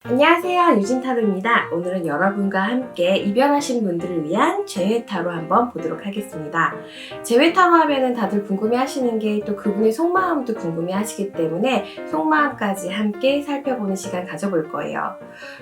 안녕하세요, 유진타로입니다. 오늘은 여러분과 함께 이별하신 분들을 위한 재회타로 한번 보도록 하겠습니다. 재회타로 하면은 다들 궁금해 하시는 게 또 그분의 속마음도 궁금해 하시기 때문에 속마음까지 함께 살펴보는 시간 가져볼 거예요.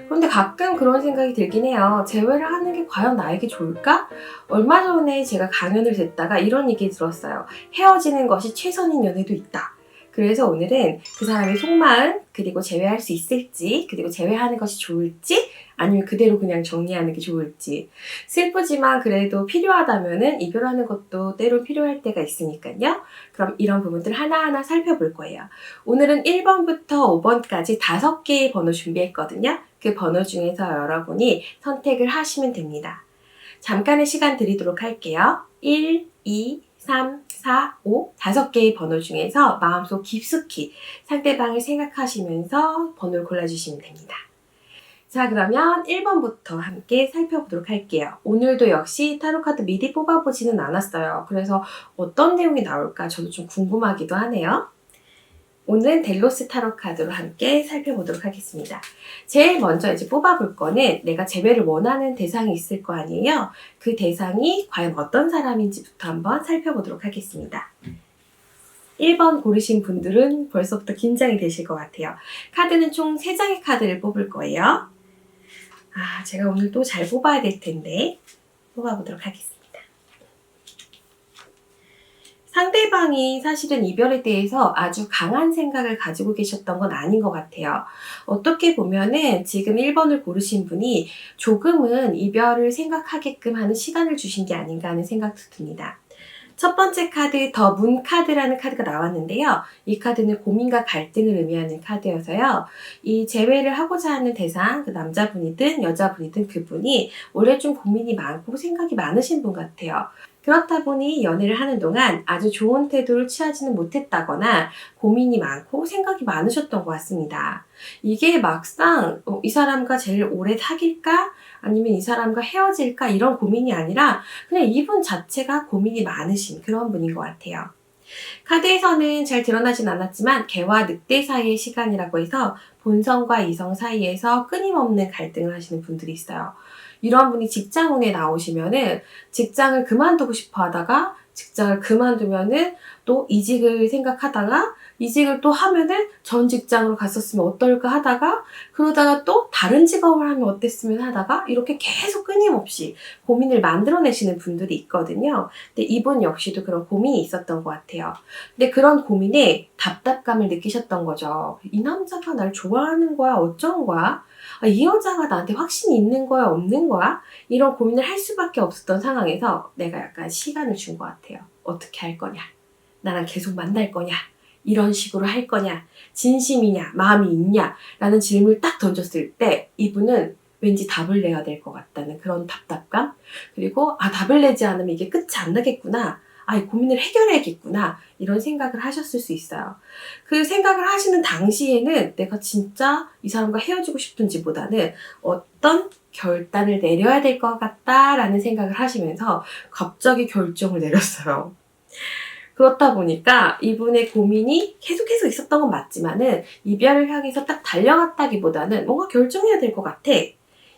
그런데 가끔 그런 생각이 들긴 해요. 재회를 하는 게 과연 나에게 좋을까? 얼마 전에 제가 강연을 듣다가 이런 얘기 들었어요. 헤어지는 것이 최선인 연애도 있다. 그래서 오늘은 그 사람의 속마음, 그리고 재회할 수 있을지, 그리고 재회하는 것이 좋을지, 아니면 그대로 그냥 정리하는 게 좋을지. 슬프지만 그래도 필요하다면은 이별하는 것도 때로 필요할 때가 있으니까요. 그럼 이런 부분들 하나하나 살펴볼 거예요. 오늘은 1번부터 5번까지 5개의 번호 준비했거든요. 그 번호 중에서 여러분이 선택을 하시면 됩니다. 잠깐의 시간 드리도록 할게요. 1, 2, 3, 4, 5, 5개의 번호 중에서 마음속 깊숙이 상대방을 생각하시면서 번호를 골라주시면 됩니다. 자, 그러면 1번부터 함께 살펴보도록 할게요. 오늘도 역시 타로카드 미리 뽑아보지는 않았어요. 그래서 어떤 내용이 나올까 저도 좀 궁금하기도 하네요. 오늘은 델로스 타로 카드로 함께 살펴보도록 하겠습니다. 제일 먼저 이제 뽑아볼 거는 내가 재회를 원하는 대상이 있을 거 아니에요? 그 대상이 과연 어떤 사람인지부터 한번 살펴보도록 하겠습니다. 1번 고르신 분들은 벌써부터 긴장이 되실 것 같아요. 카드는 총 3장의 카드를 뽑을 거예요. 제가 오늘 또 잘 뽑아야 될 텐데 뽑아보도록 하겠습니다. 상대방이 사실은 이별에 대해서 아주 강한 생각을 가지고 계셨던 건 아닌 것 같아요. 어떻게 보면은 지금 1번을 고르신 분이 조금은 이별을 생각하게끔 하는 시간을 주신 게 아닌가 하는 생각도 듭니다. 첫 번째 카드 더 문 카드라는 카드가 나왔는데요. 이 카드는 고민과 갈등을 의미하는 카드여서요. 이 재회를 하고자 하는 대상, 그 남자분이든 여자분이든 그분이 원래 좀 고민이 많고 생각이 많으신 분 같아요. 그렇다 보니 연애를 하는 동안 아주 좋은 태도를 취하지는 못했다거나 고민이 많고 생각이 많으셨던 것 같습니다. 이게 막상 이 사람과 제일 오래 사귈까? 아니면 이 사람과 헤어질까? 이런 고민이 아니라 그냥 이분 자체가 고민이 많으신 그런 분인 것 같아요. 카드에서는 잘 드러나진 않았지만 개와 늑대 사이의 시간이라고 해서 본성과 이성 사이에서 끊임없는 갈등을 하시는 분들이 있어요. 이런 분이 직장운에 나오시면은 직장을 그만두고 싶어 하다가 직장을 그만두면은 또 이직을 생각하다가 이직을 또 하면은 전 직장으로 갔었으면 어떨까 하다가 그러다가 또 다른 직업을 하면 어땠으면 하다가 이렇게 계속 끊임없이 고민을 만들어내시는 분들이 있거든요. 근데 이분 역시도 그런 고민이 있었던 것 같아요. 근데 그런 고민에 답답감을 느끼셨던 거죠. 이 남자가 날 좋아하는 거야? 어쩐 거야? 이 여자가 나한테 확신이 있는 거야? 없는 거야? 이런 고민을 할 수밖에 없었던 상황에서 내가 약간 시간을 준 것 같아요. 어떻게 할 거냐? 나랑 계속 만날 거냐? 이런 식으로 할 거냐? 진심이냐? 마음이 있냐? 라는 질문을 딱 던졌을 때 이분은 왠지 답을 내야 될 것 같다는 그런 답답감? 그리고 답을 내지 않으면 이게 끝이 안 나겠구나. 이 고민을 해결해야겠구나. 이런 생각을 하셨을 수 있어요. 그 생각을 하시는 당시에는 내가 진짜 이 사람과 헤어지고 싶은지보다는 어떤 결단을 내려야 될 것 같다라는 생각을 하시면서 갑자기 결정을 내렸어요. 그렇다 보니까 이분의 고민이 계속해서 있었던 건 맞지만은 이별을 향해서 딱 달려갔다기보다는 뭔가 결정해야 될 것 같아.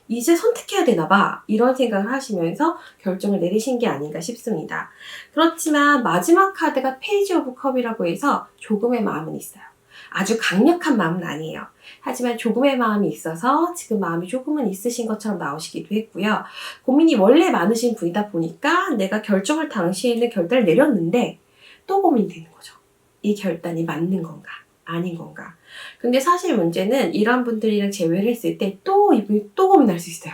이제 선택해야 되나 봐. 이런 생각을 하시면서 결정을 내리신 게 아닌가 싶습니다. 그렇지만 마지막 카드가 페이지 오브 컵이라고 해서 조금의 마음은 있어요. 아주 강력한 마음은 아니에요. 하지만 조금의 마음이 있어서 지금 마음이 조금은 있으신 것처럼 나오시기도 했고요. 고민이 원래 많으신 분이다 보니까 내가 결정할 당시에는 결단을 내렸는데 또 고민되는 거죠. 이 결단이 맞는 건가? 아닌 건가? 근데 사실 문제는 이런 분들이랑 재회를 했을 때 또 이분이 또 고민할 수 있어요.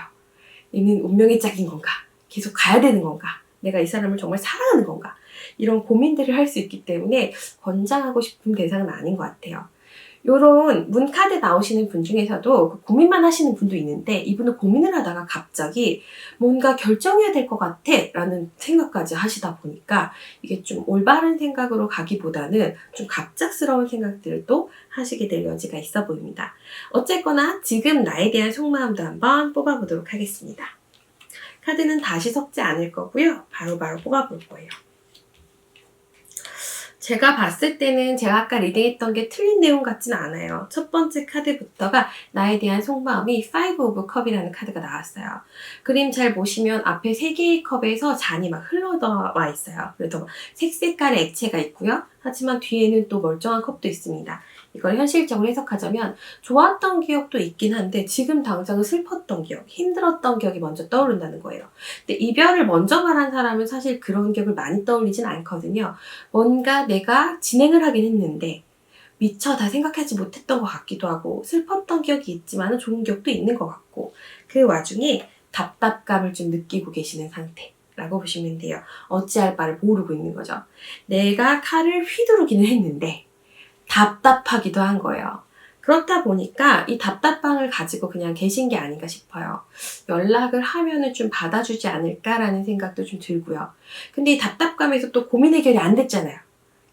얘는 운명의 짝인 건가? 계속 가야 되는 건가? 내가 이 사람을 정말 사랑하는 건가? 이런 고민들을 할 수 있기 때문에 권장하고 싶은 대상은 아닌 것 같아요. 요런 문카드 나오시는 분 중에서도 고민만 하시는 분도 있는데 이분은 고민을 하다가 갑자기 뭔가 결정해야 될 것 같아 라는 생각까지 하시다 보니까 이게 좀 올바른 생각으로 가기보다는 좀 갑작스러운 생각들도 하시게 될 여지가 있어 보입니다. 어쨌거나 지금 나에 대한 속마음도 한번 뽑아보도록 하겠습니다. 카드는 다시 섞지 않을 거고요. 바로바로 뽑아볼 거예요. 제가 봤을 때는 제가 아까 리딩했던 게 틀린 내용 같지는 않아요. 첫 번째 카드부터가 나에 대한 속마음이 Five of Cup이라는 카드가 나왔어요. 그림 잘 보시면 앞에 3개의 컵에서 잔이 막 흘러나와 있어요. 그래서 색깔의 액체가 있고요. 하지만 뒤에는 또 멀쩡한 컵도 있습니다. 이걸 현실적으로 해석하자면 좋았던 기억도 있긴 한데 지금 당장은 슬펐던 기억, 힘들었던 기억이 먼저 떠오른다는 거예요. 근데 이별을 먼저 말한 사람은 사실 그런 기억을 많이 떠올리진 않거든요. 뭔가 내가 진행을 하긴 했는데 미처 다 생각하지 못했던 것 같기도 하고 슬펐던 기억이 있지만 좋은 기억도 있는 것 같고 그 와중에 답답감을 좀 느끼고 계시는 상태라고 보시면 돼요. 어찌할 바를 모르고 있는 거죠. 내가 칼을 휘두르기는 했는데 답답하기도 한 거예요. 그렇다 보니까 이 답답함을 가지고 그냥 계신 게 아닌가 싶어요. 연락을 하면은 좀 받아주지 않을까라는 생각도 좀 들고요. 근데 이 답답감에서 또 고민 해결이 안 됐잖아요.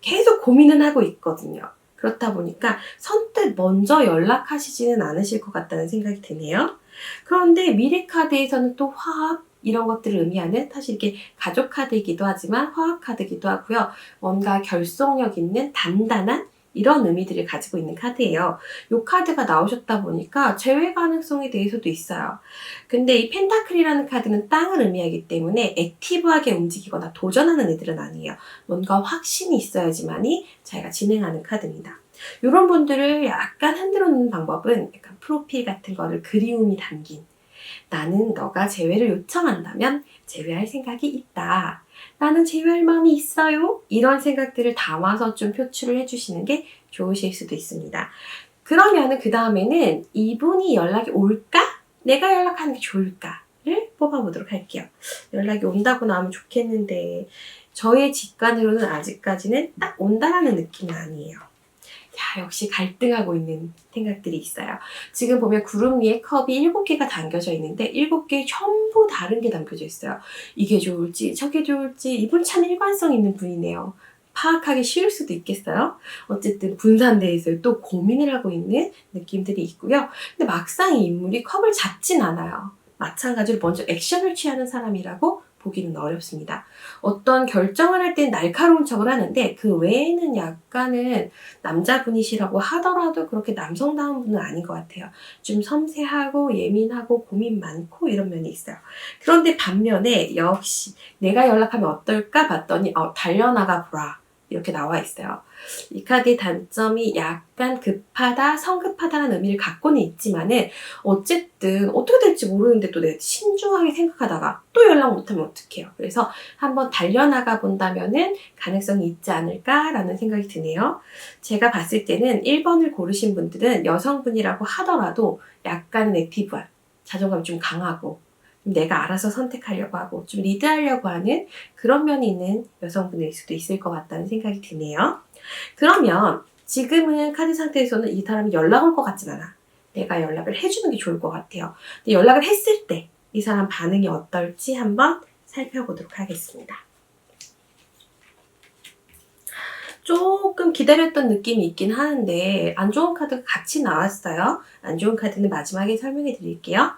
계속 고민은 하고 있거든요. 그렇다 보니까 선뜻 먼저 연락하시지는 않으실 것 같다는 생각이 드네요. 그런데 미래 카드에서는 또 화합 이런 것들을 의미하는 사실 이게 가족 카드이기도 하지만 화합 카드이기도 하고요. 뭔가 결속력 있는 단단한 이런 의미들을 가지고 있는 카드예요. 이 카드가 나오셨다 보니까 재회 가능성에 대해서도 있어요. 근데 이 펜타클이라는 카드는 땅을 의미하기 때문에 액티브하게 움직이거나 도전하는 애들은 아니에요. 뭔가 확신이 있어야지만이 자기가 진행하는 카드입니다. 이런 분들을 약간 흔들어 놓는 방법은 약간 프로필 같은 거를 그리움이 담긴 나는 너가 재회를 요청한다면 재회할 생각이 있다. 나는 재회할 마음이 있어요. 이런 생각들을 담아서 좀 표출을 해주시는 게 좋으실 수도 있습니다. 그러면은 그 다음에는 이분이 연락이 올까? 내가 연락하는 게 좋을까?를 뽑아보도록 할게요. 연락이 온다고 나오면 좋겠는데 저의 직관으로는 아직까지는 딱 온다라는 느낌은 아니에요. 야, 역시 갈등하고 있는 생각들이 있어요. 지금 보면 구름 위에 컵이 7개가 담겨져 있는데 7개 전부 다른 게 담겨져 있어요. 이게 좋을지 저게 좋을지 이분 참 일관성 있는 분이네요. 파악하기 쉬울 수도 있겠어요. 어쨌든 분산돼서 또 고민을 하고 있는 느낌들이 있고요. 근데 막상 이 인물이 컵을 잡진 않아요. 마찬가지로 먼저 액션을 취하는 사람이라고 보기는 어렵습니다. 어떤 결정을 할 땐 날카로운 척을 하는데 그 외에는 약간은 남자분이시라고 하더라도 그렇게 남성다운 분은 아닌 것 같아요. 좀 섬세하고 예민하고 고민 많고 이런 면이 있어요. 그런데 반면에 역시 내가 연락하면 어떨까 봤더니 달려나가 보라 이렇게 나와 있어요. 이 카드의 단점이 약간 급하다, 성급하다는 의미를 갖고는 있지만은 어쨌든 어떻게 될지 모르는데 또 내가 신중하게 생각하다가 또 연락 못하면 어떡해요. 그래서 한번 달려나가 본다면은 가능성이 있지 않을까라는 생각이 드네요. 제가 봤을 때는 1번을 고르신 분들은 여성분이라고 하더라도 약간은 액티브한, 자존감이 좀 강하고 내가 알아서 선택하려고 하고 좀 리드하려고 하는 그런 면이 있는 여성분일 수도 있을 것 같다는 생각이 드네요. 그러면 지금은 카드 상태에서는 이 사람이 연락 올 것 같진 않아. 내가 연락을 해주는 게 좋을 것 같아요. 근데 연락을 했을 때 이 사람 반응이 어떨지 한번 살펴보도록 하겠습니다. 조금 기다렸던 느낌이 있긴 하는데 안 좋은 카드가 같이 나왔어요. 안 좋은 카드는 마지막에 설명해 드릴게요.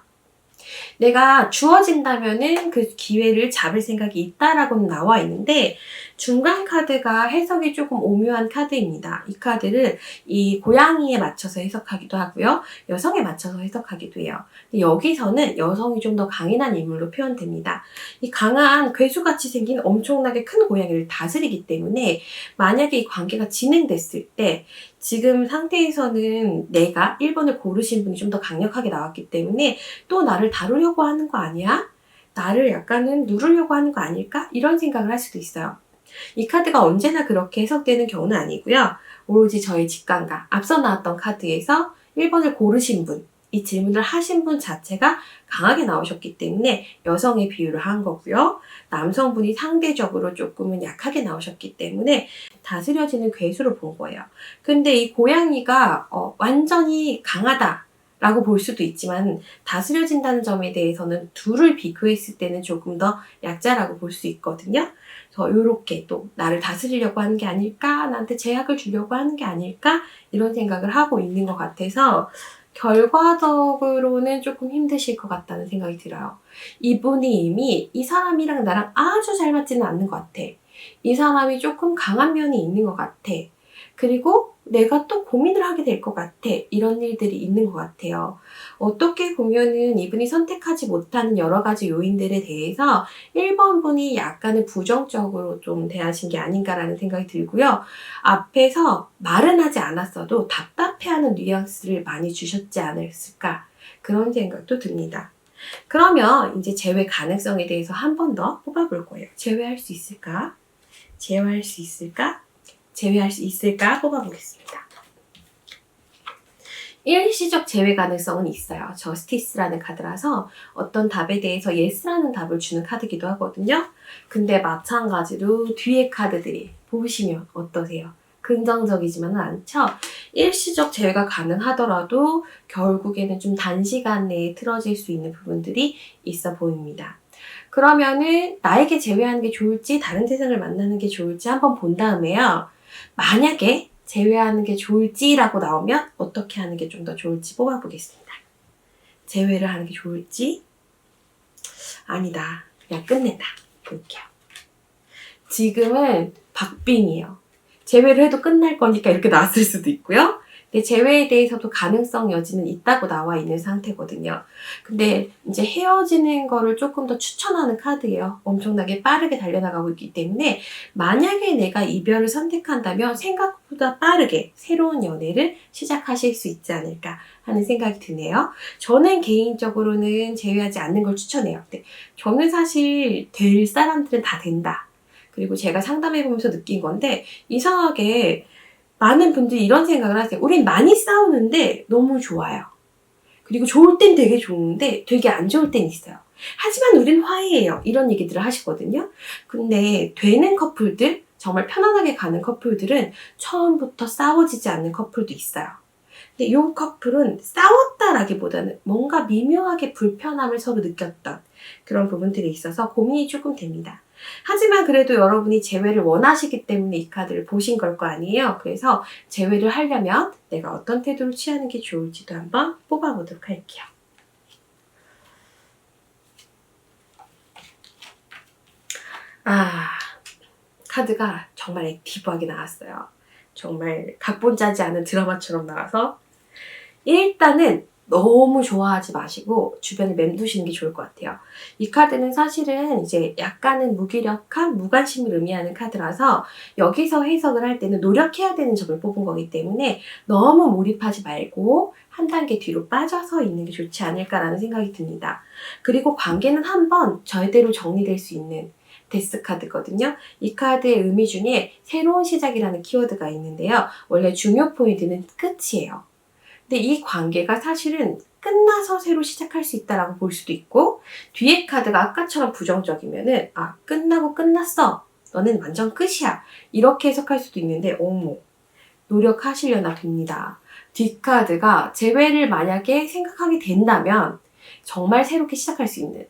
내가 주어진다면은 그 기회를 잡을 생각이 있다라고는 나와 있는데 중간 카드가 해석이 조금 오묘한 카드입니다. 이 카드를 이 고양이에 맞춰서 해석하기도 하고요. 여성에 맞춰서 해석하기도 해요. 근데 여기서는 여성이 좀 더 강인한 인물로 표현됩니다. 이 강한 괴수같이 생긴 엄청나게 큰 고양이를 다스리기 때문에 만약에 이 관계가 진행됐을 때 지금 상태에서는 내가 1번을 고르신 분이 좀 더 강력하게 나왔기 때문에 또 나를 다루려고 하는 거 아니야? 나를 약간은 누르려고 하는 거 아닐까? 이런 생각을 할 수도 있어요. 이 카드가 언제나 그렇게 해석되는 경우는 아니고요. 오로지 저의 직감과 앞서 나왔던 카드에서 1번을 고르신 분, 이 질문을 하신 분 자체가 강하게 나오셨기 때문에 여성의 비유를 한 거고요. 남성분이 상대적으로 조금은 약하게 나오셨기 때문에 다스려지는 괴수로 본 거예요. 근데 이 고양이가 완전히 강하다 라고 볼 수도 있지만 다스려진다는 점에 대해서는 둘을 비교했을 때는 조금 더 약자라고 볼 수 있거든요. 그래서 이렇게 또 나를 다스리려고 하는 게 아닐까? 나한테 제약을 주려고 하는 게 아닐까? 이런 생각을 하고 있는 것 같아서 결과적으로는 조금 힘드실 것 같다는 생각이 들어요. 이분이 이미 이 사람이랑 나랑 아주 잘 맞지는 않는 것 같아. 이 사람이 조금 강한 면이 있는 것 같아. 그리고 내가 또 고민을 하게 될 것 같아. 이런 일들이 있는 것 같아요. 어떻게 보면은 이분이 선택하지 못하는 여러 가지 요인들에 대해서 1번 분이 약간은 부정적으로 좀 대하신 게 아닌가라는 생각이 들고요. 앞에서 말은 하지 않았어도 답답해하는 뉘앙스를 많이 주셨지 않았을까. 그런 생각도 듭니다. 그러면 이제 제외 가능성에 대해서 한 번 더 뽑아볼 거예요. 제외할 수 있을까? 제외할 수 있을까? 제외할 수 있을까? 뽑아보겠습니다. 일시적 제외 가능성은 있어요. 저스티스라는 카드라서 어떤 답에 대해서 yes라는 답을 주는 카드기도 하거든요. 근데 마찬가지로 뒤에 카드들이 보시면 어떠세요? 긍정적이지만은 않죠? 일시적 제외가 가능하더라도 결국에는 좀 단시간 내에 틀어질 수 있는 부분들이 있어 보입니다. 그러면은 나에게 제외하는 게 좋을지 다른 세상을 만나는 게 좋을지 한번 본 다음에요. 만약에 제외하는 게 좋을지라고 나오면 어떻게 하는 게 좀 더 좋을지 뽑아보겠습니다. 제외를 하는 게 좋을지? 아니다. 그냥 끝낸다. 볼게요. 지금은 박빙이에요. 제외를 해도 끝날 거니까 이렇게 나왔을 수도 있고요. 근데 제외에 대해서도 가능성 여지는 있다고 나와 있는 상태거든요. 근데 이제 헤어지는 거를 조금 더 추천하는 카드예요. 엄청나게 빠르게 달려나가고 있기 때문에 만약에 내가 이별을 선택한다면 생각보다 빠르게 새로운 연애를 시작하실 수 있지 않을까 하는 생각이 드네요. 저는 개인적으로는 제외하지 않는 걸 추천해요. 근데 저는 사실 될 사람들은 다 된다. 그리고 제가 상담해보면서 느낀 건데 이상하게 많은 분들이 이런 생각을 하세요. 우린 많이 싸우는데 너무 좋아요. 그리고 좋을 땐 되게 좋은데 되게 안 좋을 땐 있어요. 하지만 우린 화해해요. 이런 얘기들을 하시거든요. 근데 되는 커플들, 정말 편안하게 가는 커플들은 처음부터 싸워지지 않는 커플도 있어요. 근데 이 커플은 싸웠다라기보다는 뭔가 미묘하게 불편함을 서로 느꼈던 그런 부분들이 있어서 고민이 조금 됩니다. 하지만 그래도 여러분이 재회를 원하시기 때문에 이 카드를 보신 걸 거 아니에요. 그래서 재회를 하려면 내가 어떤 태도를 취하는 게 좋을지도 한번 뽑아보도록 할게요. 카드가 정말 액티브하게 나왔어요. 정말 각본 짜지 않은 드라마처럼 나와서 일단은 너무 좋아하지 마시고 주변에 맴두시는 게 좋을 것 같아요. 이 카드는 사실은 이제 약간은 무기력한 무관심을 의미하는 카드라서 여기서 해석을 할 때는 노력해야 되는 점을 뽑은 거기 때문에 너무 몰입하지 말고 한 단계 뒤로 빠져서 있는 게 좋지 않을까라는 생각이 듭니다. 그리고 관계는 한번 절대로 정리될 수 있는 데스 카드거든요. 이 카드의 의미 중에 새로운 시작이라는 키워드가 있는데요. 원래 중요 포인트는 끝이에요. 근데 이 관계가 사실은 끝나서 새로 시작할 수 있다라고 볼 수도 있고 뒤에 카드가 아까처럼 부정적이면은 끝나고 끝났어. 너는 완전 끝이야. 이렇게 해석할 수도 있는데 어머 노력하시려나 봅니다. 뒷카드가 재회를 만약에 생각하게 된다면 정말 새롭게 시작할 수 있는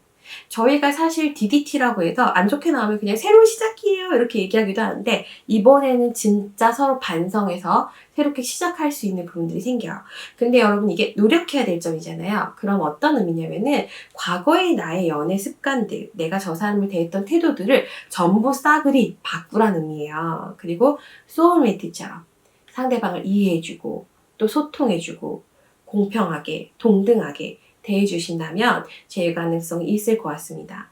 저희가 사실 DDT라고 해서 안 좋게 나오면 그냥 새로운 시작이에요 이렇게 얘기하기도 하는데 이번에는 진짜 서로 반성해서 새롭게 시작할 수 있는 부분들이 생겨요. 근데 여러분 이게 노력해야 될 점이잖아요. 그럼 어떤 의미냐면은 과거의 나의 연애 습관들 내가 저 사람을 대했던 태도들을 전부 싸그리 바꾸라는 의미예요. 그리고 소울메이트처럼 상대방을 이해해주고 또 소통해주고 공평하게 동등하게 대해주신다면 재회 가능성이 있을 것 같습니다.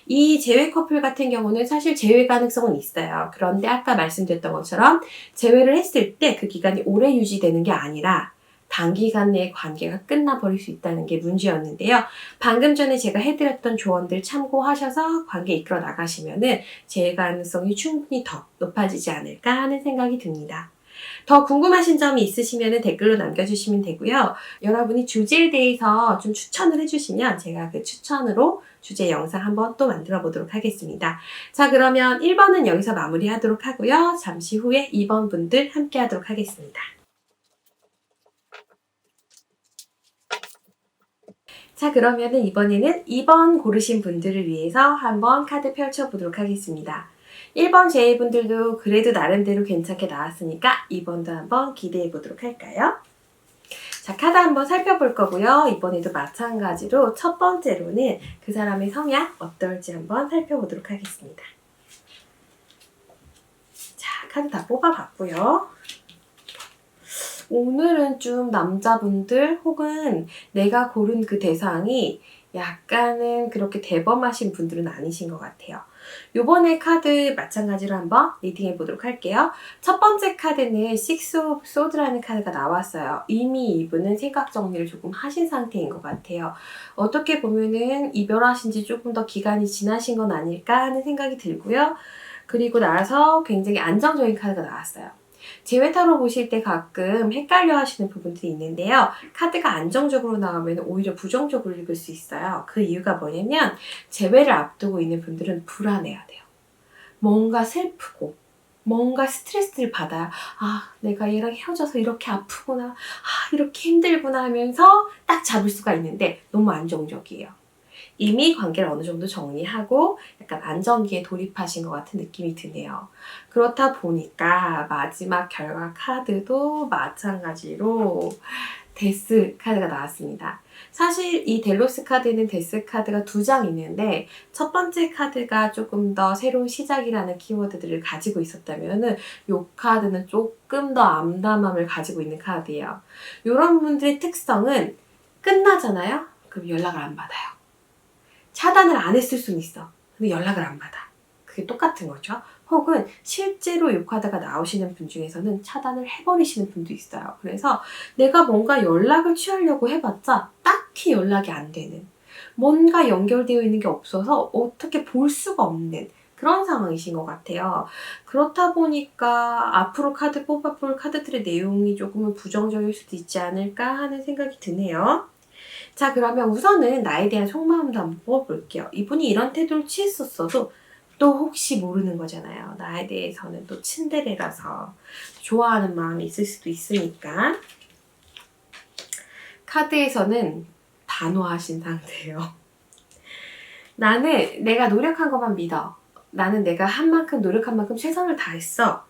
이 재회 커플 같은 경우는 사실 재회 가능성은 있어요. 그런데 아까 말씀드렸던 것처럼 재회를 했을 때 그 기간이 오래 유지되는 게 아니라 단기간 내에 관계가 끝나버릴 수 있다는 게 문제였는데요. 방금 전에 제가 해드렸던 조언들 참고하셔서 관계 이끌어 나가시면은 재회 가능성이 충분히 더 높아지지 않을까 하는 생각이 듭니다. 더 궁금하신 점이 있으시면 댓글로 남겨주시면 되고요. 여러분이 주제에 대해서 좀 추천을 해주시면 제가 그 추천으로 주제 영상 한번 또 만들어 보도록 하겠습니다. 자, 그러면 1번은 여기서 마무리하도록 하고요. 잠시 후에 2번 분들 함께 하도록 하겠습니다. 자, 그러면은 이번에는 2번 고르신 분들을 위해서 한번 카드 펼쳐보도록 하겠습니다. 1번 제이분들도 그래도 나름대로 괜찮게 나왔으니까 2번도 한번 기대해 보도록 할까요? 자, 카드 한번 살펴볼 거고요. 이번에도 마찬가지로 첫 번째로는 그 사람의 성향 어떨지 한번 살펴보도록 하겠습니다. 카드 다 뽑아봤고요. 오늘은 좀 남자분들 혹은 내가 고른 그 대상이 약간은 그렇게 대범하신 분들은 아니신 것 같아요. 요번에 카드 마찬가지로 한번 리딩해 보도록 할게요. 첫 번째 카드는 Six of Swords라는 카드가 나왔어요. 이미 이분은 생각 정리를 조금 하신 상태인 것 같아요. 어떻게 보면은 이별하신 지 조금 더 기간이 지나신 건 아닐까 하는 생각이 들고요. 그리고 나서 굉장히 안정적인 카드가 나왔어요. 재회타로 보실 때 가끔 헷갈려 하시는 부분들이 있는데요. 카드가 안정적으로 나오면 오히려 부정적으로 읽을 수 있어요. 그 이유가 뭐냐면 재회를 앞두고 있는 분들은 불안해야 돼요. 뭔가 슬프고 뭔가 스트레스를 받아요. 아, 내가 얘랑 헤어져서 이렇게 아프구나. 아, 이렇게 힘들구나 하면서 딱 잡을 수가 있는데 너무 안정적이에요. 이미 관계를 어느 정도 정리하고 약간 안정기에 돌입하신 것 같은 느낌이 드네요. 그렇다 보니까 마지막 결과 카드도 마찬가지로 데스 카드가 나왔습니다. 사실 이 델로스 카드에는 데스 카드가 2장 있는데 첫 번째 카드가 조금 더 새로운 시작이라는 키워드들을 가지고 있었다면 이 카드는 조금 더 암담함을 가지고 있는 카드예요. 이런 분들의 특성은 끝나잖아요? 그럼 연락을 안 받아요. 차단을 안 했을 수는 있어. 근데 연락을 안 받아. 그게 똑같은 거죠. 혹은 실제로 이 카드가 나오시는 분 중에서는 차단을 해버리시는 분도 있어요. 그래서 내가 뭔가 연락을 취하려고 해봤자 딱히 연락이 안 되는, 뭔가 연결되어 있는 게 없어서 어떻게 볼 수가 없는 그런 상황이신 것 같아요. 그렇다 보니까 앞으로 카드 뽑아볼 카드들의 내용이 조금은 부정적일 수도 있지 않을까 하는 생각이 드네요. 자, 그러면 우선은 나에 대한 속마음도 한번 뽑아볼게요. 이분이 이런 태도를 취했었어도 또 혹시 모르는 거잖아요. 나에 대해서는 또 츤데레라서 좋아하는 마음이 있을 수도 있으니까. 카드에서는 단호하신 상태예요. 나는 내가 노력한 것만 믿어. 나는 내가 한 만큼 노력한 만큼 최선을 다했어.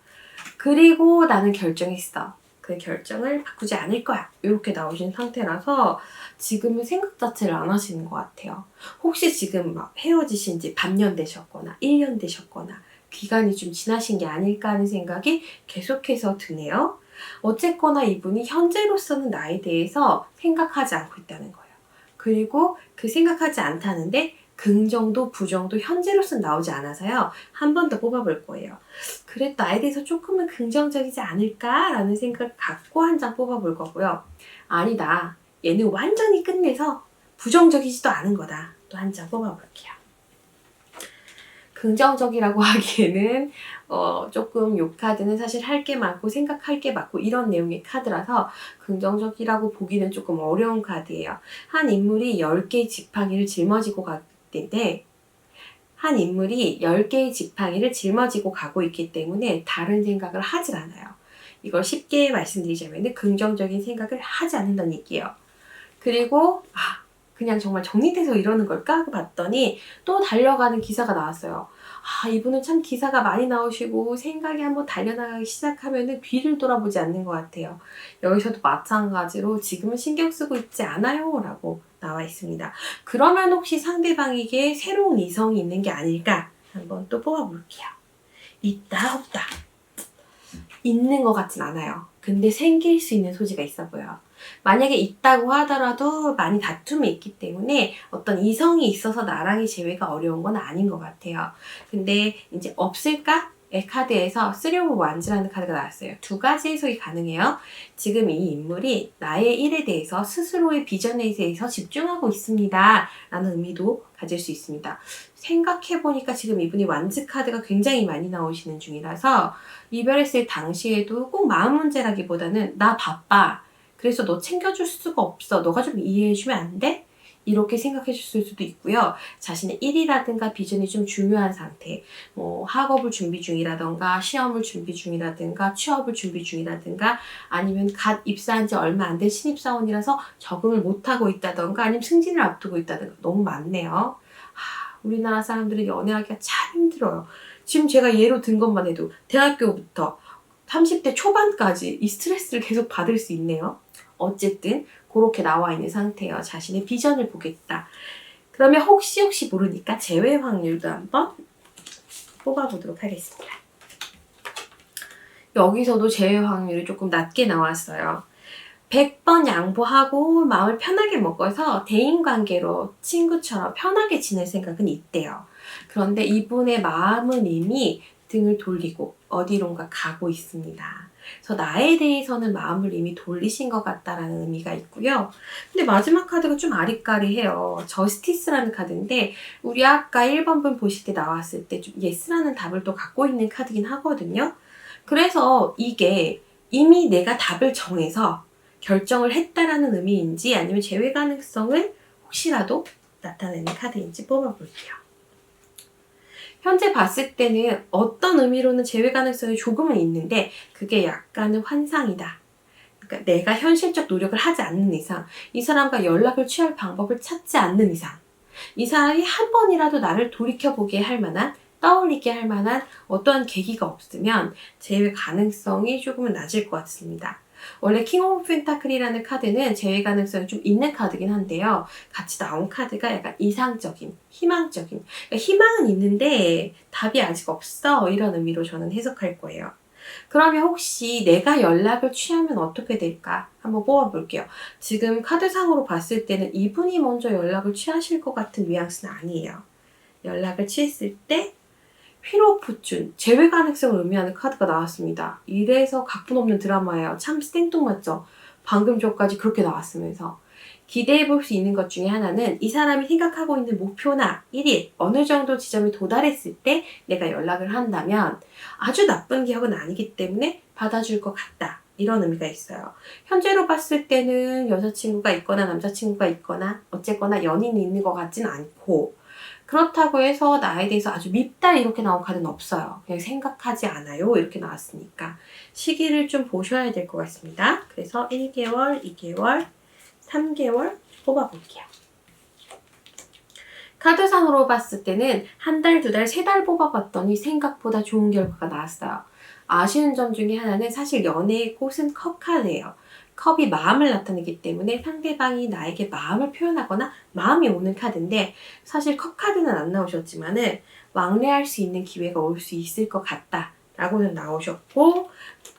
그리고 나는 결정했어. 그 결정을 바꾸지 않을 거야. 이렇게 나오신 상태라서 지금은 생각 자체를 안 하시는 것 같아요. 혹시 지금 막 헤어지신 지 반년 되셨거나 1년 되셨거나 기간이 좀 지나신 게 아닐까 하는 생각이 계속해서 드네요. 어쨌거나 이분이 현재로서는 나에 대해서 생각하지 않고 있다는 거예요. 그리고 그 생각하지 않다는데 긍정도 부정도 현재로서는 나오지 않아서요. 한 번 더 뽑아볼 거예요. 그래, 나에 대해서 조금은 긍정적이지 않을까라는 생각을 갖고 한 장 뽑아볼 거고요. 아니다. 얘는 완전히 끝내서 부정적이지도 않은 거다. 또 한 장 뽑아볼게요. 긍정적이라고 하기에는 조금 요 카드는 사실 할 게 많고 생각할 게 많고 이런 내용의 카드라서 긍정적이라고 보기는 조금 어려운 카드예요. 한 인물이 10개의 지팡이를 짊어지고 갔는데 한 인물이 10개의 지팡이를 짊어지고 가고 있기 때문에 다른 생각을 하질 않아요. 이걸 쉽게 말씀드리자면 긍정적인 생각을 하지 않는다는 얘기예요. 그리고 그냥 정말 정리돼서 이러는 걸까 하고 봤더니 또 달려가는 기사가 나왔어요. 이분은 참 기사가 많이 나오시고 생각이 한번 달려나가기 시작하면 뒤를 돌아보지 않는 것 같아요. 여기서도 마찬가지로 지금은 신경 쓰고 있지 않아요 라고 나와 있습니다. 그러면 혹시 상대방에게 새로운 이성이 있는 게 아닐까 한번 또 뽑아볼게요. 있다 없다. 있는 것 같진 않아요. 근데 생길 수 있는 소지가 있어 보여요. 만약에 있다고 하더라도 많이 다툼이 있기 때문에 어떤 이성이 있어서 나랑의 재회가 어려운 건 아닌 것 같아요. 근데 이제 없을까? 의 카드에서 Three of Wands라는 카드가 나왔어요. 2가지 해석이 가능해요. 지금 이 인물이 나의 일에 대해서 스스로의 비전에 대해서 집중하고 있습니다. 라는 의미도 가질 수 있습니다. 생각해보니까 지금 이분이 완즈 카드가 굉장히 많이 나오시는 중이라서 이별했을 당시에도 꼭 마음 문제라기보다는 나 바빠. 그래서 너 챙겨줄 수가 없어. 너가 좀 이해해주면 안 돼? 이렇게 생각해 줬을 수도 있고요. 자신의 일이라든가 비전이 좀 중요한 상태, 학업을 준비 중이라든가 시험을 준비 중이라든가 취업을 준비 중이라든가 아니면 갓 입사한 지 얼마 안 된 신입사원이라서 적응을 못하고 있다든가 아니면 승진을 앞두고 있다든가 너무 많네요. 우리나라 사람들은 연애하기가 참 힘들어요. 지금 제가 예로 든 것만 해도 대학교부터 30대 초반까지 이 스트레스를 계속 받을 수 있네요. 어쨌든 그렇게 나와 있는 상태예요. 자신의 비전을 보겠다. 그러면 혹시 모르니까 재회 확률도 한번 뽑아보도록 하겠습니다. 여기서도 제외 확률이 조금 낮게 나왔어요. 100번 양보하고 마음을 편하게 먹어서 대인관계로 친구처럼 편하게 지낼 생각은 있대요. 그런데 이분의 마음은 이미 등을 돌리고 어디론가 가고 있습니다. 그래서 나에 대해서는 마음을 이미 돌리신 것 같다라는 의미가 있고요. 근데 마지막 카드가 좀 아리까리해요. 저스티스라는 카드인데 우리 아까 1번 분 보실 때 나왔을 때 좀 예스라는 답을 또 갖고 있는 카드긴 하거든요. 그래서 이게 이미 내가 답을 정해서 결정을 했다라는 의미인지 아니면 제외 가능성을 혹시라도 나타내는 카드인지 뽑아볼게요. 현재 봤을 때는 어떤 의미로는 제외 가능성이 조금은 있는데 그게 약간은 환상이다. 그러니까 내가 현실적 노력을 하지 않는 이상, 이 사람과 연락을 취할 방법을 찾지 않는 이상, 이 사람이 한 번이라도 나를 돌이켜보게 할 만한, 떠올리게 할 만한 어떠한 계기가 없으면 제외 가능성이 조금은 낮을 것 같습니다. 원래 킹 오브 펜타클이라는 카드는 제외 가능성이 좀 있는 카드긴 한데요. 같이 나온 카드가 약간 이상적인, 희망적인, 그러니까 희망은 있는데 답이 아직 없어 이런 의미로 저는 해석할 거예요. 그러면 혹시 내가 연락을 취하면 어떻게 될까? 한번 뽑아볼게요. 지금 카드상으로 봤을 때는 이분이 먼저 연락을 취하실 것 같은 뉘앙스는 아니에요. 연락을 취했을 때 휠오프춘, 제외 가능성을 의미하는 카드가 나왔습니다. 이래서 각본 없는 드라마예요. 참 생뚱맞죠? 방금 전까지 그렇게 나왔으면서. 기대해 볼 수 있는 것 중에 하나는 이 사람이 생각하고 있는 목표나 1일, 어느 정도 지점에 도달했을 때 내가 연락을 한다면 아주 나쁜 기억은 아니기 때문에 받아줄 것 같다. 이런 의미가 있어요. 현재로 봤을 때는 여자친구가 있거나 남자친구가 있거나 어쨌거나 연인이 있는 것 같진 않고 그렇다고 해서 나에 대해서 아주 밉다 이렇게 나온 카드는 없어요. 그냥 생각하지 않아요 이렇게 나왔으니까 시기를 좀 보셔야 될 것 같습니다. 그래서 1개월, 2개월, 3개월 뽑아볼게요. 카드상으로 봤을 때는 한 달, 두 달, 세 달 뽑아봤더니 생각보다 좋은 결과가 나왔어요. 아쉬운 점 중에 하나는 사실 연애의 꽃은 컵 카드예요. 컵이 마음을 나타내기 때문에 상대방이 나에게 마음을 표현하거나 마음이 오는 카드인데 사실 컵 카드는 안 나오셨지만은 왕래할 수 있는 기회가 올 수 있을 것 같다 라고는 나오셨고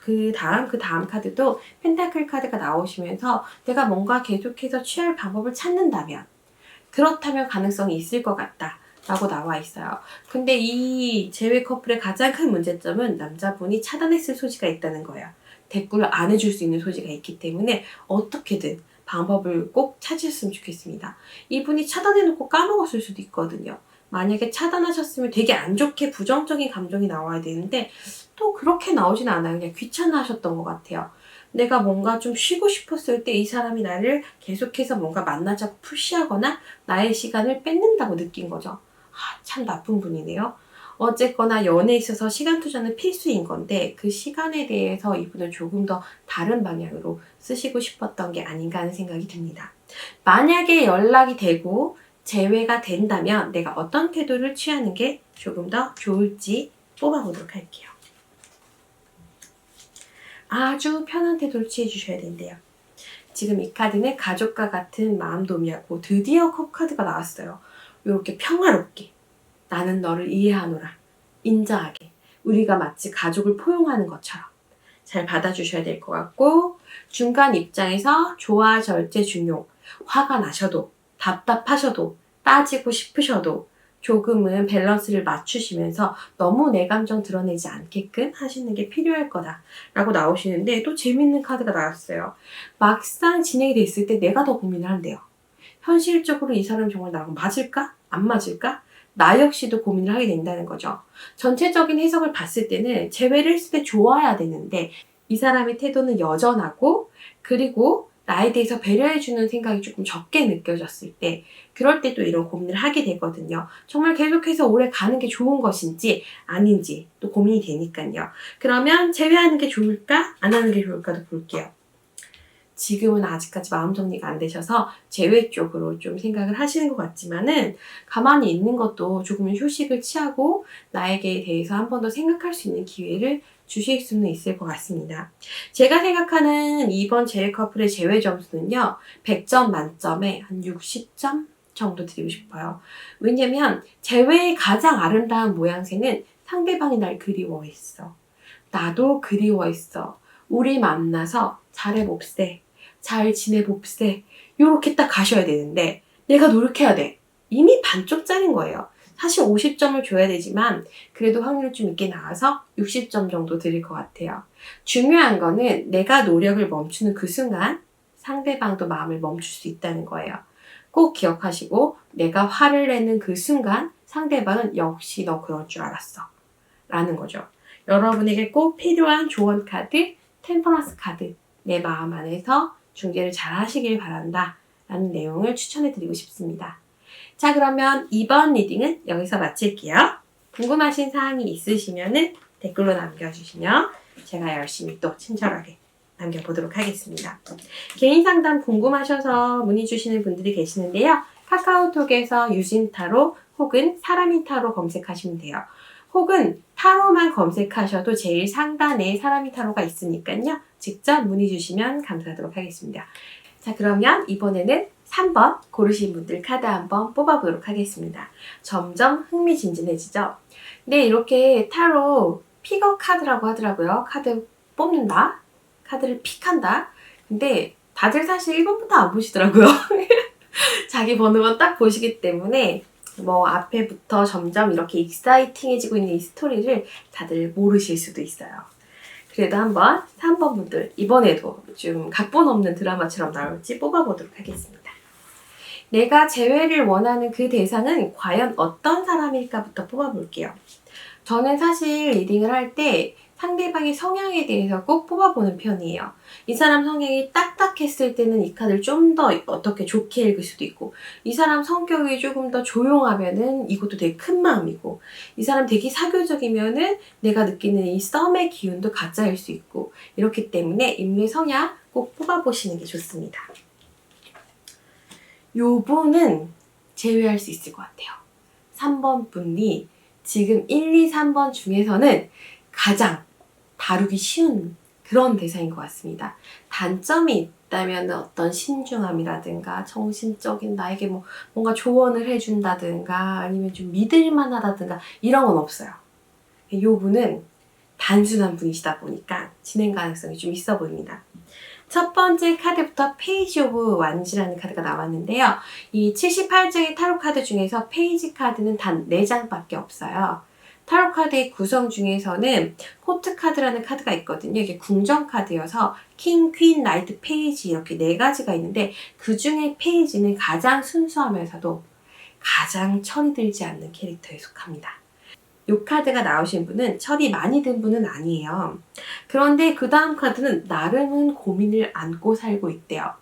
그 다음 카드도 펜타클 카드가 나오시면서 내가 뭔가 계속해서 취할 방법을 찾는다면 그렇다면 가능성이 있을 것 같다 라고 나와 있어요. 근데 이 제외 커플의 가장 큰 문제점은 남자분이 차단했을 소지가 있다는 거예요. 대꾸를 안 해줄 수 있는 소지가 있기 때문에 어떻게든 방법을 꼭 찾으셨으면 좋겠습니다. 이분이 차단해놓고 까먹었을 수도 있거든요. 만약에 차단하셨으면 되게 안 좋게 부정적인 감정이 나와야 되는데 또 그렇게 나오진 않아요. 그냥 귀찮아 하셨던 것 같아요. 내가 뭔가 좀 쉬고 싶었을 때 이 사람이 나를 계속해서 뭔가 만나자고 푸시하거나 나의 시간을 뺏는다고 느낀 거죠. 참 나쁜 분이네요. 어쨌거나 연애에 있어서 시간 투자는 필수인 건데 그 시간에 대해서 이분은 조금 더 다른 방향으로 쓰시고 싶었던 게 아닌가 하는 생각이 듭니다. 만약에 연락이 되고 재회가 된다면 내가 어떤 태도를 취하는 게 조금 더 좋을지 뽑아보도록 할게요. 아주 편한 태도를 취해주셔야 된대요. 지금 이 카드는 가족과 같은 마음도미하고 드디어 컵 카드가 나왔어요. 이렇게 평화롭게 나는 너를 이해하노라. 인자하게. 우리가 마치 가족을 포용하는 것처럼 잘 받아주셔야 될 것 같고 중간 입장에서 조화, 절제, 중용. 화가 나셔도 답답하셔도 따지고 싶으셔도 조금은 밸런스를 맞추시면서 너무 내 감정 드러내지 않게끔 하시는 게 필요할 거다라고 나오시는데 또 재밌는 카드가 나왔어요. 막상 진행이 됐을 때 내가 더 고민을 한대요. 현실적으로 이 사람이 정말 나랑 맞을까? 안 맞을까? 나 역시도 고민을 하게 된다는 거죠. 전체적인 해석을 봤을 때는 재회를 했을 때 좋아야 되는데 이 사람의 태도는 여전하고 그리고 나에 대해서 배려해주는 생각이 조금 적게 느껴졌을 때 그럴 때 또 이런 고민을 하게 되거든요. 정말 계속해서 오래 가는 게 좋은 것인지 아닌지 또 고민이 되니까요. 그러면 재회하는 게 좋을까? 안 하는 게 좋을까도 볼게요. 지금은 아직까지 마음 정리가 안 되셔서 재회 쪽으로 좀 생각을 하시는 것 같지만은 가만히 있는 것도 조금은 휴식을 취하고 나에게 대해서 한 번 더 생각할 수 있는 기회를 주실 수는 있을 것 같습니다. 제가 생각하는 이번 재회 커플의 재회 점수는요. 100점 만점에 한 60점 정도 드리고 싶어요. 왜냐면 재회의 가장 아름다운 모양새는 상대방이 날 그리워했어. 나도 그리워했어. 우리 만나서 잘해봅세. 잘 지내봅세. 요렇게 딱 가셔야 되는데 내가 노력해야 돼. 이미 반쪽짜리인 거예요. 사실 50점을 줘야 되지만 그래도 확률 좀 있게 나와서 60점 정도 드릴 것 같아요. 중요한 거는 내가 노력을 멈추는 그 순간 상대방도 마음을 멈출 수 있다는 거예요. 꼭 기억하시고 내가 화를 내는 그 순간 상대방은 역시 너 그럴 줄 알았어 라는 거죠. 여러분에게 꼭 필요한 조언 카드, 템퍼런스 카드, 내 마음 안에서 중재를 잘 하시길 바란다 라는 내용을 추천해 드리고 싶습니다. 자, 그러면 이번 리딩은 여기서 마칠게요. 궁금하신 사항이 있으시면 댓글로 남겨주시면 제가 열심히 또 친절하게 남겨보도록 하겠습니다. 개인 상담 궁금하셔서 문의 주시는 분들이 계시는데요. 카카오톡에서 유진타로 혹은 사람인 타로 검색하시면 돼요. 혹은 타로만 검색하셔도 제일 상단에 사람인 타로가 있으니까요. 직접 문의 주시면 감사하도록 하겠습니다. 자, 그러면 이번에는 3번 고르신 분들 카드 한번 뽑아보도록 하겠습니다. 점점 흥미진진해지죠? 근데 이렇게 타로 픽업 카드라고 하더라고요. 카드 뽑는다. 카드를 픽한다. 근데 다들 사실 1번부터 안 보시더라고요. 자기 번호만 딱 보시기 때문에 뭐 앞에부터 점점 이렇게 익사이팅해지고 있는 이 스토리를 다들 모르실 수도 있어요. 그래도 한번 3번 분들 이번에도 좀 각본 없는 드라마처럼 나올지 뽑아보도록 하겠습니다. 내가 재회를 원하는 그 대상은 과연 어떤 사람일까부터 뽑아볼게요. 저는 사실 리딩을 할 때 상대방의 성향에 대해서 꼭 뽑아보는 편이에요. 이 사람 성향이 딱딱했을 때는 이 카드를 좀 더 어떻게 좋게 읽을 수도 있고, 이 사람 성격이 조금 더 조용하면은 이것도 되게 큰 마음이고, 이 사람 되게 사교적이면은 내가 느끼는 이 썸의 기운도 가짜일 수 있고, 이렇기 때문에 인물 성향 꼭 뽑아보시는 게 좋습니다. 요분은 제외할 수 있을 것 같아요. 3번 분이 지금 1, 2, 3번 중에서는 가장 다루기 쉬운 그런 대상인 것 같습니다. 단점이 있다면 어떤 신중함이라든가 정신적인 나에게 뭔가 조언을 해준다든가 아니면 좀 믿을만하다든가 이런 건 없어요. 이 분은 단순한 분이시다 보니까 진행 가능성이 좀 있어 보입니다. 첫 번째 카드부터 페이지 오브 완즈라는 카드가 나왔는데요. 이 78장의 타로 카드 중에서 페이지 카드는 단 4장밖에 없어요. 타로 카드의 구성 중에서는 코트 카드라는 카드가 있거든요. 이게 궁정 카드여서 킹, 퀸, 나이트, 페이지 이렇게 4가지가 있는데 그 중에 페이지는 가장 순수하면서도 가장 철이 들지 않는 캐릭터에 속합니다. 이 카드가 나오신 분은 철이 많이 든 분은 아니에요. 그런데 그 다음 카드는 나름은 고민을 안고 살고 있대요.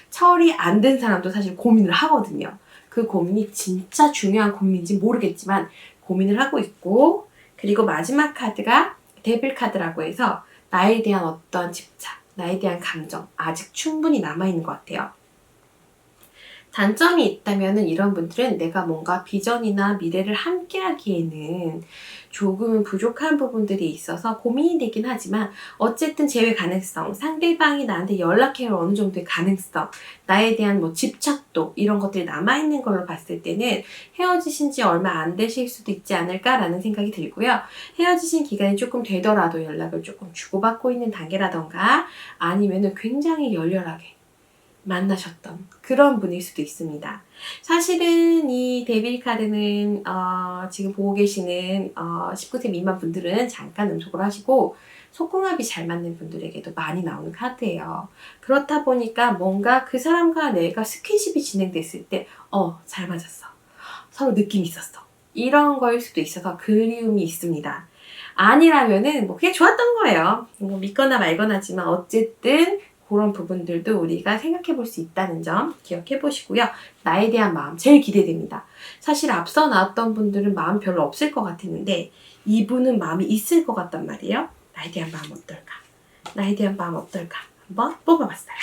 철이 안 든 사람도 사실 고민을 하거든요. 그 고민이 진짜 중요한 고민인지 모르겠지만 고민을 하고 있고, 그리고 마지막 카드가 데빌 카드라고 해서 나에 대한 어떤 집착, 나에 대한 감정 아직 충분히 남아있는 것 같아요. 단점이 있다면 이런 분들은 내가 뭔가 비전이나 미래를 함께 하기에는 조금은 부족한 부분들이 있어서 고민이 되긴 하지만 어쨌든 재회 가능성, 상대방이 나한테 연락해올 어느 정도의 가능성, 나에 대한 집착도 이런 것들이 남아있는 걸로 봤을 때는 헤어지신 지 얼마 안 되실 수도 있지 않을까라는 생각이 들고요. 헤어지신 기간이 조금 되더라도 연락을 조금 주고받고 있는 단계라던가 아니면은 굉장히 열렬하게 만나셨던 그런 분일 수도 있습니다. 사실은 이 데빌 카드는 지금 보고 계시는 19세 미만 분들은 잠깐 음속을 하시고 속궁합이 잘 맞는 분들에게도 많이 나오는 카드예요. 그렇다 보니까 뭔가 그 사람과 내가 스킨십이 진행됐을 때 잘 맞았어. 서로 느낌이 있었어. 이런 거일 수도 있어서 그리움이 있습니다. 아니라면은 그냥 좋았던 거예요. 믿거나 말거나지만 어쨌든 그런 부분들도 우리가 생각해 볼 수 있다는 점 기억해 보시고요. 나에 대한 마음 제일 기대됩니다. 사실 앞서 나왔던 분들은 마음 별로 없을 것 같았는데 이분은 마음이 있을 것 같단 말이에요. 나에 대한 마음 어떨까? 나에 대한 마음 어떨까? 한번 뽑아봤어요.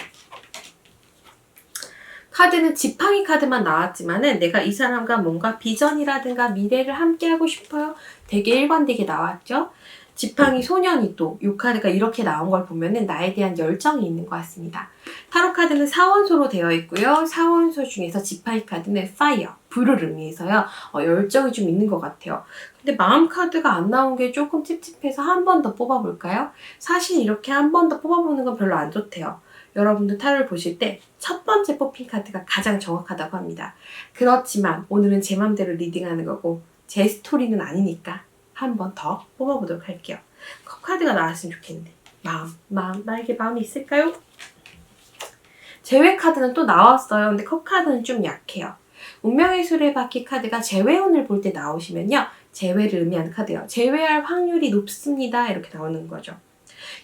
카드는 지팡이 카드만 나왔지만은 내가 이 사람과 뭔가 비전이라든가 미래를 함께 하고 싶어요. 되게 일관되게 나왔죠. 지팡이 소년이 또 이 카드가 이렇게 나온 걸 보면은 나에 대한 열정이 있는 것 같습니다. 타로 카드는 사원소로 되어 있고요. 사원소 중에서 지팡이 카드는 fire, 불을 의미해서요. 열정이 좀 있는 것 같아요. 근데 마음 카드가 안 나온 게 조금 찝찝해서 한 번 더 뽑아볼까요? 사실 이렇게 한 번 더 뽑아보는 건 별로 안 좋대요. 여러분들 타로를 보실 때 첫 번째 뽑힌 카드가 가장 정확하다고 합니다. 그렇지만 오늘은 제 맘대로 리딩하는 거고 제 스토리는 아니니까 한 번 더 뽑아보도록 할게요. 컵 카드가 나왔으면 좋겠는데 나에게 마음이 있을까요? 재회 카드는 또 나왔어요. 근데 컵 카드는 좀 약해요. 운명의 수레바퀴 카드가 재회운을 볼 때 나오시면요. 재회를 의미하는 카드예요. 재회할 확률이 높습니다. 이렇게 나오는 거죠.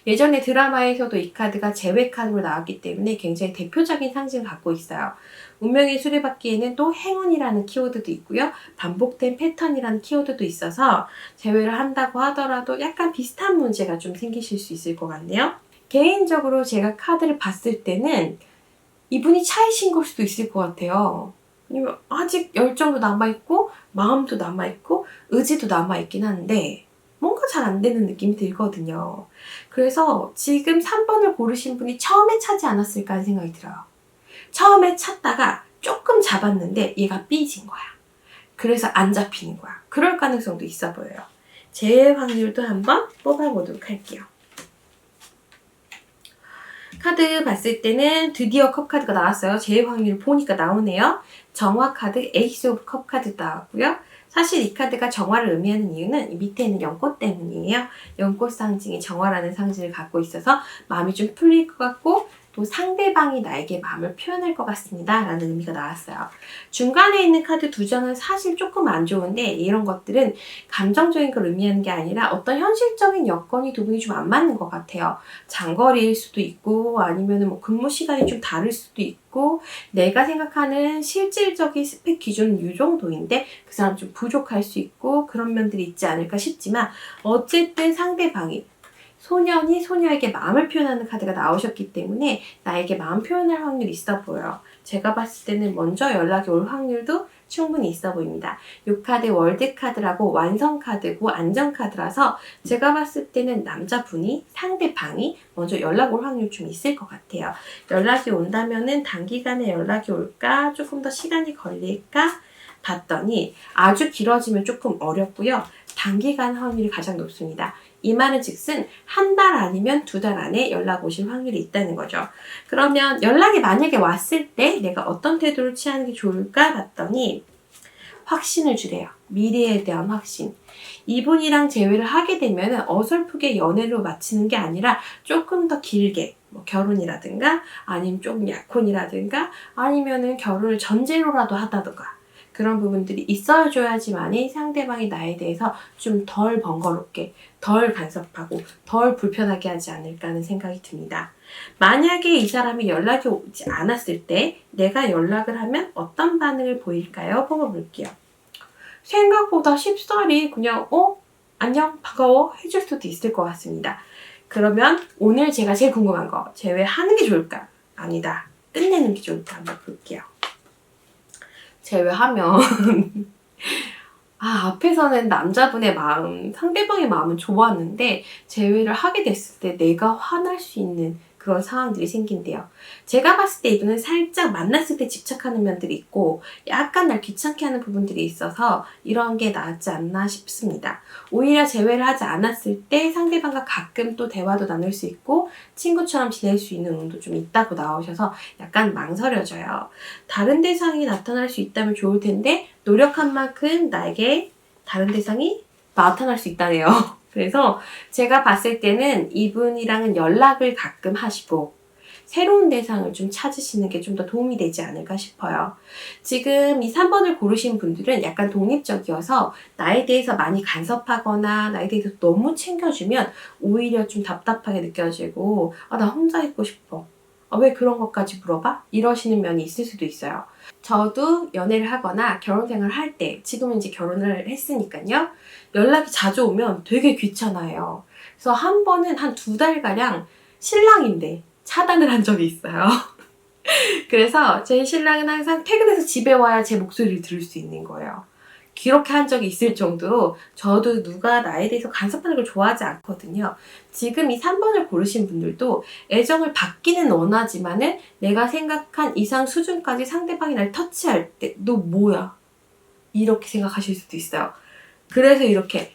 예전에 드라마에서도 이 카드가 재회 카드로 나왔기 때문에 굉장히 대표적인 상징을 갖고 있어요. 운명의 수레바퀴에는 또 행운이라는 키워드도 있고요. 반복된 패턴이라는 키워드도 있어서 재회를 한다고 하더라도 약간 비슷한 문제가 좀 생기실 수 있을 것 같네요. 개인적으로 제가 카드를 봤을 때는 이분이 차이신 걸 수도 있을 것 같아요. 왜냐면 아직 열정도 남아있고 마음도 남아있고 의지도 남아있긴 한데 뭔가 잘 안 되는 느낌이 들거든요. 그래서 지금 3번을 고르신 분이 처음에 차지 않았을까 하는 생각이 들어요. 처음에 찾다가 조금 잡았는데 얘가 삐진 거야. 그래서 안 잡히는 거야. 그럴 가능성도 있어 보여요. 제 확률도 한번 뽑아보도록 할게요. 카드 봤을 때는 드디어 컵 카드가 나왔어요. 제 확률 보니까 나오네요. 정화 카드, 에이스 오브 컵 카드 나왔고요. 사실 이 카드가 정화를 의미하는 이유는 밑에 있는 연꽃 때문이에요. 연꽃 상징이 정화라는 상징을 갖고 있어서 마음이 좀 풀릴 것 같고 또 상대방이 나에게 마음을 표현할 것 같습니다. 라는 의미가 나왔어요. 중간에 있는 카드 두 장은 사실 조금 안 좋은데 이런 것들은 감정적인 걸 의미하는 게 아니라 어떤 현실적인 여건이 두 분이 좀 안 맞는 것 같아요. 장거리일 수도 있고 아니면 뭐 근무 시간이 좀 다를 수도 있고 내가 생각하는 실질적인 스펙 기준은 이 정도인데 그 사람 좀 부족할 수 있고 그런 면들이 있지 않을까 싶지만 어쨌든 상대방이 소년이 소녀에게 마음을 표현하는 카드가 나오셨기 때문에 나에게 마음 표현할 확률이 있어 보여요. 제가 봤을 때는 먼저 연락이 올 확률도 충분히 있어 보입니다. 이 카드 월드 카드라고 완성 카드고 안정 카드라서 제가 봤을 때는 남자분이 상대방이 먼저 연락 올 확률 좀 있을 것 같아요. 연락이 온다면은 단기간에 연락이 올까? 조금 더 시간이 걸릴까? 봤더니 아주 길어지면 조금 어렵고요. 단기간 확률이 가장 높습니다. 이 말은 즉슨 한 달 아니면 2달 안에 연락 오실 확률이 있다는 거죠. 그러면 연락이 만약에 왔을 때 내가 어떤 태도를 취하는 게 좋을까 봤더니 확신을 주래요. 미래에 대한 확신. 이분이랑 재회를 하게 되면 어설프게 연애로 마치는 게 아니라 조금 더 길게 뭐 결혼이라든가 아니면 조금 약혼이라든가 아니면은 결혼을 전제로라도 하다든가 그런 부분들이 있어줘야지만이 상대방이 나에 대해서 좀 덜 번거롭게, 덜 간섭하고, 덜 불편하게 하지 않을까 하는 생각이 듭니다. 만약에 이 사람이 연락이 오지 않았을 때 내가 연락을 하면 어떤 반응을 보일까요? 뽑아볼게요. 생각보다 쉽사리 그냥 안녕 반가워 해줄 수도 있을 것 같습니다. 그러면 오늘 제가 제일 궁금한 거 제외하는 게 좋을까? 아니다. 끝내는 게 좋을까? 한번 볼게요. 제외하면 앞에서는 남자분의 마음, 상대방의 마음은 좋았는데 제외를 하게 됐을 때 내가 화날 수 있는 그런 상황들이 생긴대요. 제가 봤을 때 이분은 살짝 만났을 때 집착하는 면들이 있고 약간 날 귀찮게 하는 부분들이 있어서 이런 게 낫지 않나 싶습니다. 오히려 제외를 하지 않았을 때 상대방과 가끔 또 대화도 나눌 수 있고 친구처럼 지낼 수 있는 운도 좀 있다고 나오셔서 약간 망설여져요. 다른 대상이 나타날 수 있다면 좋을 텐데 노력한 만큼 나에게 다른 대상이 나타날 수 있다네요. 그래서 제가 봤을 때는 이분이랑은 연락을 가끔 하시고 새로운 대상을 좀 찾으시는 게 좀 더 도움이 되지 않을까 싶어요. 지금 이 3번을 고르신 분들은 약간 독립적이어서 나에 대해서 많이 간섭하거나 나에 대해서 너무 챙겨주면 오히려 좀 답답하게 느껴지고 나 혼자 있고 싶어. 왜 그런 것까지 물어봐? 이러시는 면이 있을 수도 있어요. 저도 연애를 하거나 결혼 생활을 할 때 지금은 이제 결혼을 했으니까요. 연락이 자주 오면 되게 귀찮아요. 그래서 한 번은 한 2달가량 신랑인데 차단을 한 적이 있어요. 그래서 제 신랑은 항상 퇴근해서 집에 와야 제 목소리를 들을 수 있는 거예요. 그렇게 한 적이 있을 정도로 저도 누가 나에 대해서 간섭하는 걸 좋아하지 않거든요. 지금 이 3번을 고르신 분들도 애정을 받기는 원하지만은 내가 생각한 이상 수준까지 상대방이 날 터치할 때 너 뭐야? 이렇게 생각하실 수도 있어요. 그래서 이렇게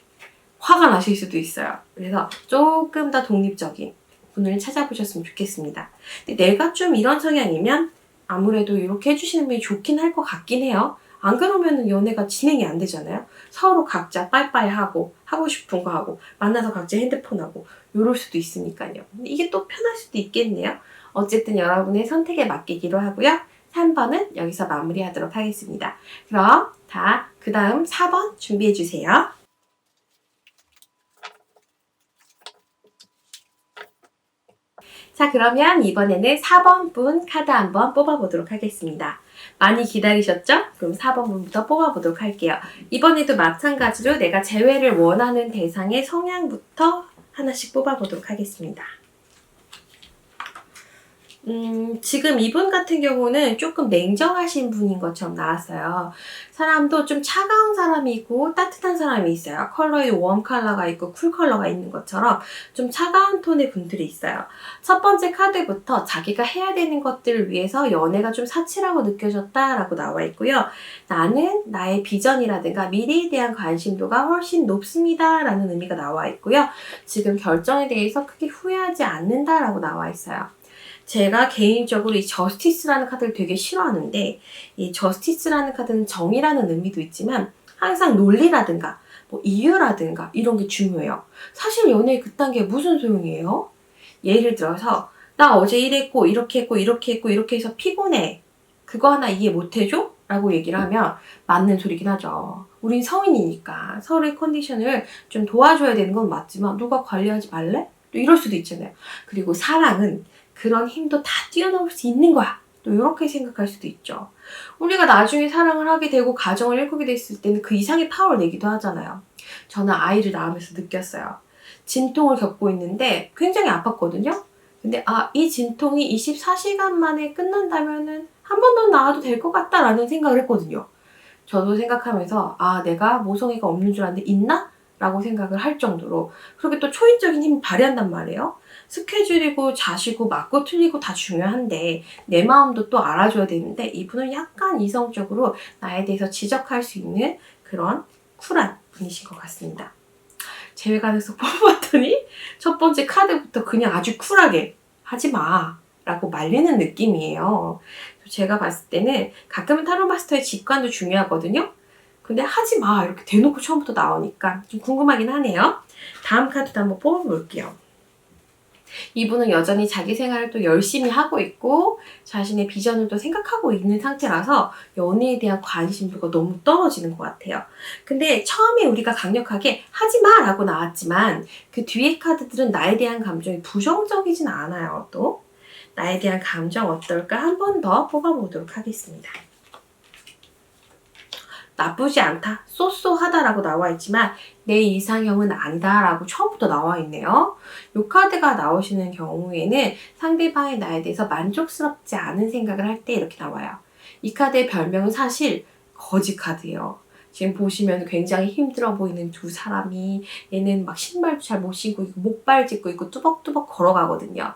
화가 나실 수도 있어요. 그래서 조금 더 독립적인 분을 찾아보셨으면 좋겠습니다. 근데 내가 좀 이런 성향이면 아무래도 이렇게 해주시는 분이 좋긴 할 것 같긴 해요. 안 그러면 연애가 진행이 안 되잖아요. 서로 각자 빠이빠이 하고 하고 싶은 거 하고 만나서 각자 핸드폰 하고 이럴 수도 있으니까요. 근데 이게 또 편할 수도 있겠네요. 어쨌든 여러분의 선택에 맡기기로 하고요. 3번은 여기서 마무리하도록 하겠습니다. 그럼 다 그 다음 4번 준비해 주세요. 자, 그러면 이번에는 4번 분 카드 한번 뽑아보도록 하겠습니다. 많이 기다리셨죠? 그럼 4번 분부터 뽑아보도록 할게요. 이번에도 마찬가지로 내가 재회를 원하는 대상의 성향부터 하나씩 뽑아보도록 하겠습니다. 지금 이분 같은 경우는 조금 냉정하신 분인 것처럼 나왔어요. 사람도 좀 차가운 사람이 있고 따뜻한 사람이 있어요. 컬러에 웜 컬러가 있고 쿨 컬러가 있는 것처럼 좀 차가운 톤의 분들이 있어요. 첫 번째 카드부터 자기가 해야 되는 것들을 위해서 연애가 좀 사치라고 느껴졌다라고 나와 있고요. 나는 나의 비전이라든가 미래에 대한 관심도가 훨씬 높습니다 라는 의미가 나와 있고요. 지금 결정에 대해서 크게 후회하지 않는다라고 나와 있어요. 제가 개인적으로 이 저스티스라는 카드를 되게 싫어하는데 이 저스티스라는 카드는 정의라는 의미도 있지만 항상 논리라든가 뭐 이유라든가 이런 게 중요해요. 사실 연애에 그딴 게 무슨 소용이에요? 예를 들어서 나 어제 이랬고 이렇게 했고 이렇게 했고 이렇게 해서 피곤해. 그거 하나 이해 못 해줘? 라고 얘기를 하면 맞는 소리긴 하죠. 우린 성인이니까 서로의 컨디션을 좀 도와줘야 되는 건 맞지만 누가 관리하지 말래? 또 이럴 수도 있잖아요. 그리고 사랑은 그런 힘도 다 뛰어넘을 수 있는 거야. 또 이렇게 생각할 수도 있죠. 우리가 나중에 사랑을 하게 되고 가정을 일구게 됐을 때는 그 이상의 파워를 내기도 하잖아요. 저는 아이를 낳으면서 느꼈어요. 진통을 겪고 있는데 굉장히 아팠거든요. 근데 이 진통이 24시간 만에 끝난다면은 한 번 더 나아도 될 것 같다라는 생각을 했거든요. 저도 생각하면서 내가 모성애가 없는 줄 알았는데 있나? 라고 생각을 할 정도로 그렇게 또 초인적인 힘을 발휘한단 말이에요. 스케줄이고 자시고 맞고 틀리고 다 중요한데 내 마음도 또 알아줘야 되는데 이분은 약간 이성적으로 나에 대해서 지적할 수 있는 그런 쿨한 분이신 것 같습니다. 제외 가능성 뽑아봤더니 첫 번째 카드부터 그냥 아주 쿨하게 하지 마 라고 말리는 느낌이에요. 제가 봤을 때는 가끔은 타로 마스터의 직관도 중요하거든요. 근데 하지 마 이렇게 대놓고 처음부터 나오니까 좀 궁금하긴 하네요. 다음 카드도 한번 뽑아볼게요. 이분은 여전히 자기 생활을 또 열심히 하고 있고 자신의 비전을 또 생각하고 있는 상태라서 연애에 대한 관심도가 너무 떨어지는 것 같아요. 근데 처음에 우리가 강력하게 하지마 라고 나왔지만 그 뒤에 카드들은 나에 대한 감정이 부정적이진 않아요. 또 나에 대한 감정 어떨까 한 번 더 뽑아보도록 하겠습니다. 나쁘지 않다, 쏘쏘하다라고 나와 있지만 내 이상형은 아니다라고 처음부터 나와 있네요. 이 카드가 나오시는 경우에는 상대방이 나에 대해서 만족스럽지 않은 생각을 할 때 이렇게 나와요. 이 카드의 별명은 사실 거지 카드예요. 지금 보시면 굉장히 힘들어 보이는 두 사람이 얘는 막 신발도 잘 못 신고 있고 목발 짚고 있고 뚜벅뚜벅 걸어가거든요.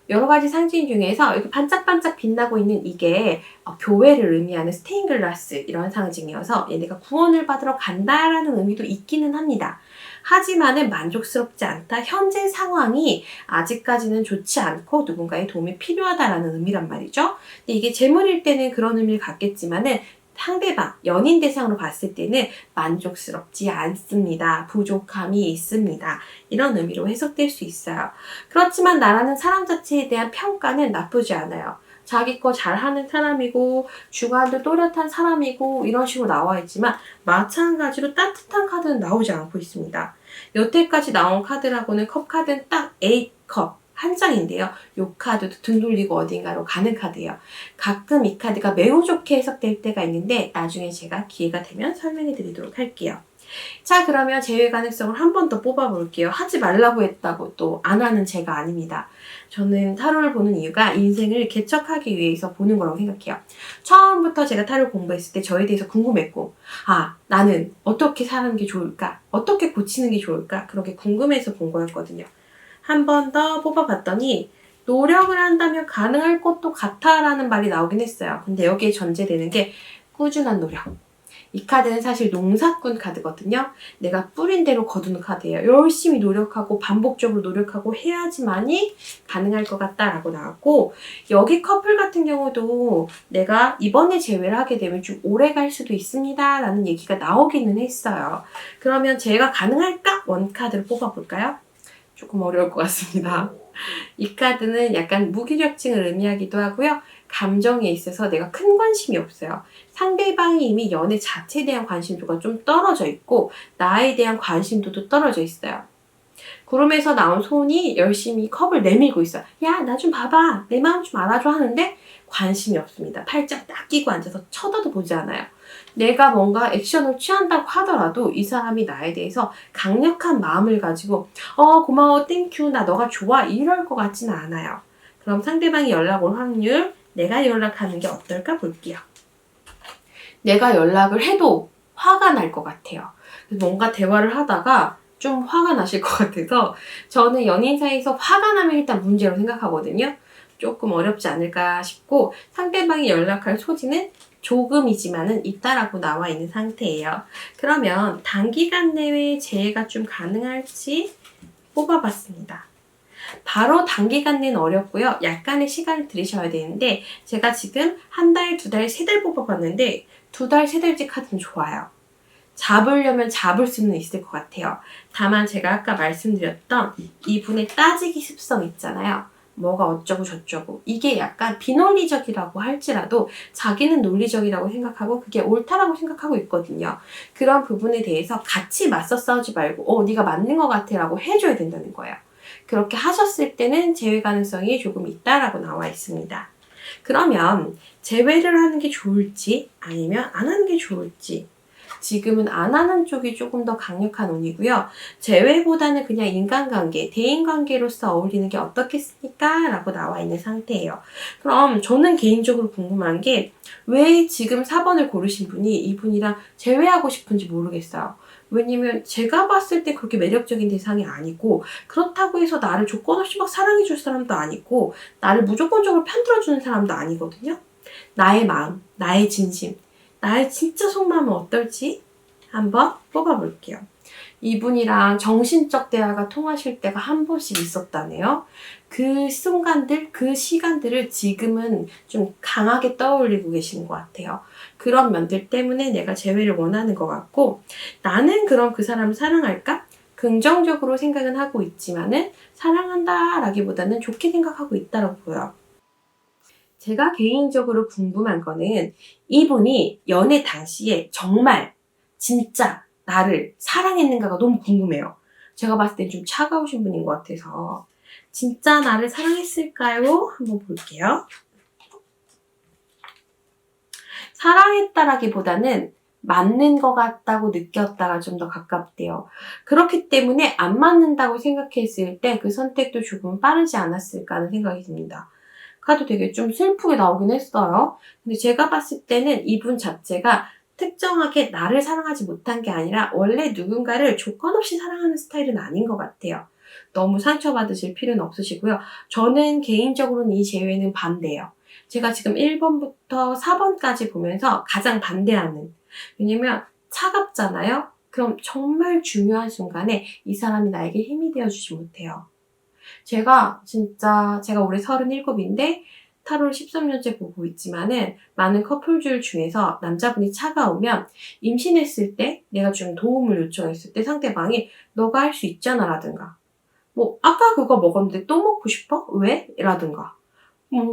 여러 가지 상징 중에서 이렇게 반짝반짝 빛나고 있는 이게 교회를 의미하는 스테인글라스 이런 상징이어서 얘네가 구원을 받으러 간다라는 의미도 있기는 합니다. 하지만은 만족스럽지 않다. 현재 상황이 아직까지는 좋지 않고 누군가의 도움이 필요하다라는 의미란 말이죠. 근데 이게 재물일 때는 그런 의미를 갖겠지만은 상대방, 연인 대상으로 봤을 때는 만족스럽지 않습니다. 부족함이 있습니다. 이런 의미로 해석될 수 있어요. 그렇지만 나라는 사람 자체에 대한 평가는 나쁘지 않아요. 자기 거 잘하는 사람이고 주관도 또렷한 사람이고 이런 식으로 나와 있지만 마찬가지로 따뜻한 카드는 나오지 않고 있습니다. 여태까지 나온 카드라고는 컵 카드는 딱 A컵 한 장인데요. 이 카드도 등 돌리고 어딘가로 가는 카드예요. 가끔 이 카드가 매우 좋게 해석될 때가 있는데 나중에 제가 기회가 되면 설명해 드리도록 할게요. 자, 그러면 제외 가능성을 한 번 더 뽑아볼게요. 하지 말라고 했다고 또 안 하는 제가 아닙니다. 저는 타로를 보는 이유가 인생을 개척하기 위해서 보는 거라고 생각해요. 처음부터 제가 타로를 공부했을 때 저에 대해서 궁금했고 아, 나는 어떻게 사는 게 좋을까? 어떻게 고치는 게 좋을까? 그렇게 궁금해서 본 거였거든요. 한 번 더 뽑아봤더니 노력을 한다면 가능할 것도 같아라는 말이 나오긴 했어요. 근데 여기에 전제되는 게 꾸준한 노력. 이 카드는 사실 농사꾼 카드거든요. 내가 뿌린 대로 거두는 카드예요. 열심히 노력하고 반복적으로 노력하고 해야지만이 가능할 것 같다라고 나왔고, 여기 커플 같은 경우도 내가 이번에 재회를 하게 되면 좀 오래 갈 수도 있습니다 라는 얘기가 나오기는 했어요. 그러면 제가 가능할까? 원카드를 뽑아볼까요? 조금 어려울 것 같습니다. 이 카드는 약간 무기력증을 의미하기도 하고요. 감정에 있어서 내가 큰 관심이 없어요. 상대방이 이미 연애 자체에 대한 관심도가 좀 떨어져 있고 나에 대한 관심도도 떨어져 있어요. 그러면서 나온 손이 열심히 컵을 내밀고 있어요. 야, 나 좀 봐봐. 내 마음 좀 알아줘 하는데 관심이 없습니다. 팔짱 딱 끼고 앉아서 쳐다도 보지 않아요. 내가 뭔가 액션을 취한다고 하더라도 이 사람이 나에 대해서 강력한 마음을 가지고 고마워, 땡큐, 나 너가 좋아 이럴 것 같지는 않아요. 그럼 상대방이 연락 올 확률, 내가 연락하는 게 어떨까 볼게요. 내가 연락을 해도 화가 날 것 같아요. 뭔가 대화를 하다가 좀 화가 나실 것 같아서 저는 연인 사이에서 화가 나면 일단 문제로 생각하거든요. 조금 어렵지 않을까 싶고 상대방이 연락할 소지는 조금이지만은 있다라고 나와 있는 상태예요. 그러면 단기간 내외에 재해가 좀 가능할지 뽑아봤습니다. 바로 단기간 내는 어렵고요. 약간의 시간을 들이셔야 되는데 제가 지금 한 달, 두 달, 세 달 뽑아봤는데 두 달, 세 달째 카드는 좋아요. 잡으려면 잡을 수는 있을 것 같아요. 다만 제가 아까 말씀드렸던 이분의 따지기 습성 있잖아요. 뭐가 어쩌고 저쩌고 이게 약간 비논리적이라고 할지라도 자기는 논리적이라고 생각하고 그게 옳다라고 생각하고 있거든요. 그런 부분에 대해서 같이 맞서 싸우지 말고 네가 맞는 것 같아 라고 해줘야 된다는 거예요. 그렇게 하셨을 때는 재회 가능성이 조금 있다라고 나와 있습니다. 그러면 재회를 하는 게 좋을지 아니면 안 하는 게 좋을지 지금은 안 하는 쪽이 조금 더 강력한 운이고요. 재회보다는 그냥 인간관계, 대인관계로서 어울리는 게 어떻겠습니까? 라고 나와 있는 상태예요. 그럼 저는 개인적으로 궁금한 게 왜 지금 4번을 고르신 분이 이분이랑 재회하고 싶은지 모르겠어요. 왜냐면 제가 봤을 때 그렇게 매력적인 대상이 아니고 그렇다고 해서 나를 조건 없이 막 사랑해줄 사람도 아니고 나를 무조건적으로 편들어주는 사람도 아니거든요. 나의 마음, 나의 진심, 나의 진짜 속마음은 어떨지 한번 뽑아볼게요. 이분이랑 정신적 대화가 통하실 때가 한 번씩 있었다네요. 그 순간들, 그 시간들을 지금은 좀 강하게 떠올리고 계시는 것 같아요. 그런 면들 때문에 내가 재회를 원하는 것 같고 나는 그럼 그 사람을 사랑할까? 긍정적으로 생각은 하고 있지만은 사랑한다 라기보다는 좋게 생각하고 있다고 보여요. 제가 개인적으로 궁금한 거는 이분이 연애 당시에 정말 진짜 나를 사랑했는가가 너무 궁금해요. 제가 봤을 땐 좀 차가우신 분인 것 같아서 진짜 나를 사랑했을까요? 한번 볼게요. 사랑했다라기보다는 맞는 것 같다고 느꼈다가 좀 더 가깝대요. 그렇기 때문에 안 맞는다고 생각했을 때 그 선택도 조금 빠르지 않았을까 하는 생각이 듭니다. 카드 되게 좀 슬프게 나오긴 했어요. 근데 제가 봤을 때는 이분 자체가 특정하게 나를 사랑하지 못한 게 아니라 원래 누군가를 조건 없이 사랑하는 스타일은 아닌 것 같아요. 너무 상처받으실 필요는 없으시고요. 저는 개인적으로는 이 재회는 반대예요. 제가 지금 1번부터 4번까지 보면서 가장 반대하는. 왜냐면 차갑잖아요? 그럼 정말 중요한 순간에 이 사람이 나에게 힘이 되어주지 못해요. 제가 올해 37인데 타로를 13년째 보고 있지만은 많은 커플들 중에서 남자분이 차가우면 임신했을 때 내가 좀 도움을 요청했을 때 상대방이 너가 할 수 있잖아 라든가 아까 그거 먹었는데 또 먹고 싶어? 왜? 라든가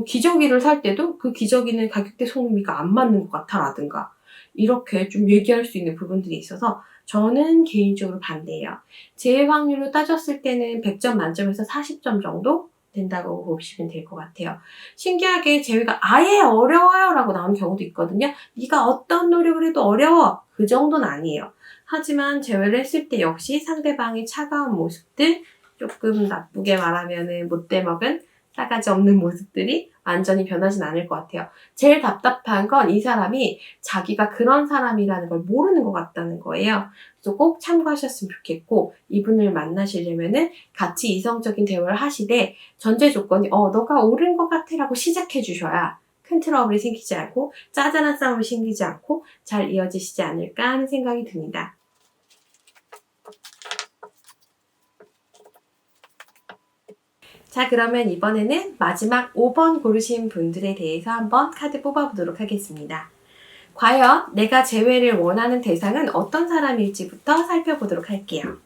기저귀를 살 때도 그 기저귀는 가격대 소음이가 안 맞는 것 같아 라든가 이렇게 좀 얘기할 수 있는 부분들이 있어서 저는 개인적으로 반대예요. 재해 확률로 따졌을 때는 100점 만점에서 40점 정도 된다고 보시면 될 것 같아요. 신기하게 재회가 아예 어려워요 라고 나오는 경우도 있거든요. 네가 어떤 노력을 해도 어려워. 그 정도는 아니에요. 하지만 재회를 했을 때 역시 상대방의 차가운 모습들 조금 나쁘게 말하면은 못돼 먹은 싸가지 없는 모습들이 완전히 변하진 않을 것 같아요. 제일 답답한 건 이 사람이 자기가 그런 사람이라는 걸 모르는 것 같다는 거예요. 그래서 꼭 참고하셨으면 좋겠고, 이분을 만나시려면은 같이 이성적인 대화를 하시되 전제 조건이 너가 옳은 것 같아 라고 시작해 주셔야 큰 트러블이 생기지 않고 짜잘한 싸움이 생기지 않고 잘 이어지시지 않을까 하는 생각이 듭니다. 자, 그러면 이번에는 마지막 5번 고르신 분들에 대해서 한번 카드 뽑아보도록 하겠습니다. 과연 내가 재회를 원하는 대상은 어떤 사람일지부터 살펴보도록 할게요.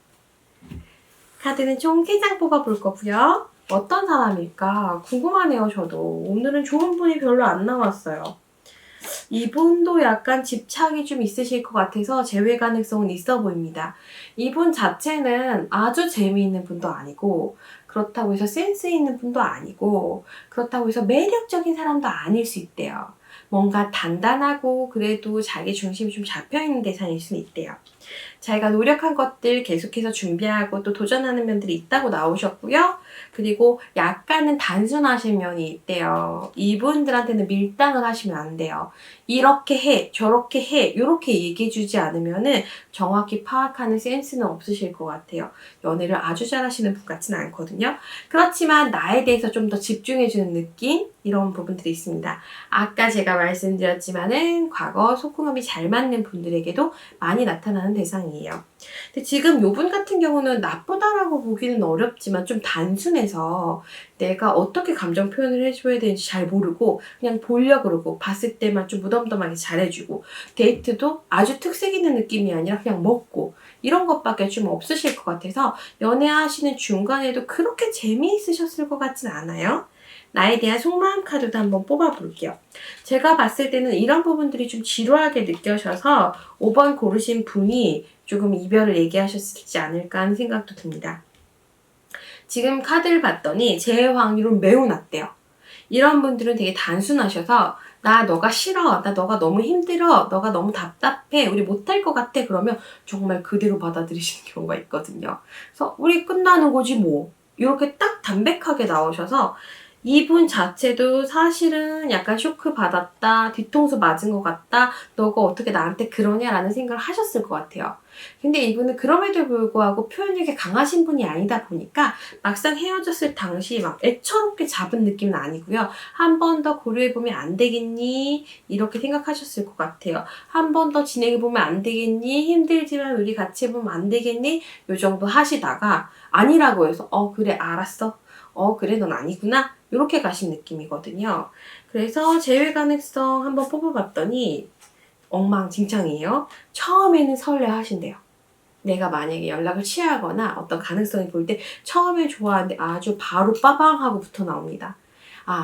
카드는 총 3장 뽑아볼 거고요. 어떤 사람일까 궁금하네요. 저도 오늘은 좋은 분이 별로 안 나왔어요. 이분도 약간 집착이 좀 있으실 것 같아서 재회 가능성은 있어 보입니다. 이분 자체는 아주 재미있는 분도 아니고, 그렇다고 해서 센스 있는 분도 아니고, 그렇다고 해서 매력적인 사람도 아닐 수 있대요. 뭔가 단단하고 그래도 자기 중심이 좀 잡혀있는 대상일 수는 있대요. 자기가 노력한 것들 계속해서 준비하고 또 도전하는 면들이 있다고 나오셨고요. 그리고 약간은 단순하신 면이 있대요. 이분들한테는 밀당을 하시면 안 돼요. 이렇게 해, 저렇게 해, 이렇게 얘기해주지 않으면은 정확히 파악하는 센스는 없으실 것 같아요. 연애를 아주 잘하시는 분 같지는 않거든요. 그렇지만 나에 대해서 좀 더 집중해주는 느낌? 이런 부분들이 있습니다. 아까 제가 말씀드렸지만은 과거 속궁합이 잘 맞는 분들에게도 많이 나타나는 대상이에요. 근데 지금 요분 같은 경우는 나쁘다라고 보기는 어렵지만 좀 단순해서 내가 어떻게 감정 표현을 해줘야 되는지 잘 모르고 그냥 보려고 그러고 봤을 때만 좀 무덤덤하게 잘해주고 데이트도 아주 특색 있는 느낌이 아니라 그냥 먹고 이런 것밖에 좀 없으실 것 같아서 연애하시는 중간에도 그렇게 재미있으셨을 것 같진 않아요. 나에 대한 속마음 카드도 한번 뽑아볼게요. 제가 봤을 때는 이런 부분들이 좀 지루하게 느껴져서 5번 고르신 분이 조금 이별을 얘기하셨지 않을까 하는 생각도 듭니다. 지금 카드를 봤더니 재회 확률은 매우 낮대요. 이런 분들은 되게 단순하셔서 나 너가 싫어, 나 너가 너무 힘들어, 너가 너무 답답해, 우리 못할 것 같아 그러면 정말 그대로 받아들이시는 경우가 있거든요. 그래서 우리 끝나는 거지 뭐 이렇게 딱 담백하게 나오셔서 이분 자체도 사실은 약간 쇼크 받았다, 뒤통수 맞은 것 같다, 너가 어떻게 나한테 그러냐라는 생각을 하셨을 것 같아요. 근데 이분은 그럼에도 불구하고 표현력이 강하신 분이 아니다 보니까 막상 헤어졌을 당시 막 애처롭게 잡은 느낌은 아니고요. 한 번 더 고려해보면 안 되겠니? 이렇게 생각하셨을 것 같아요. 한 번 더 진행해보면 안 되겠니? 힘들지만 우리 같이 해보면 안 되겠니? 요 정도 하시다가 아니라고 해서 그래 알았어. 그래 넌 아니구나. 이렇게 가신 느낌이거든요. 그래서 재회 가능성 한번 뽑아봤더니 엉망진창이에요. 처음에는 설레하신대요. 내가 만약에 연락을 취하거나 어떤 가능성이 보일 때 처음에 좋아하는데 아주 바로 빠방하고 붙어 나옵니다.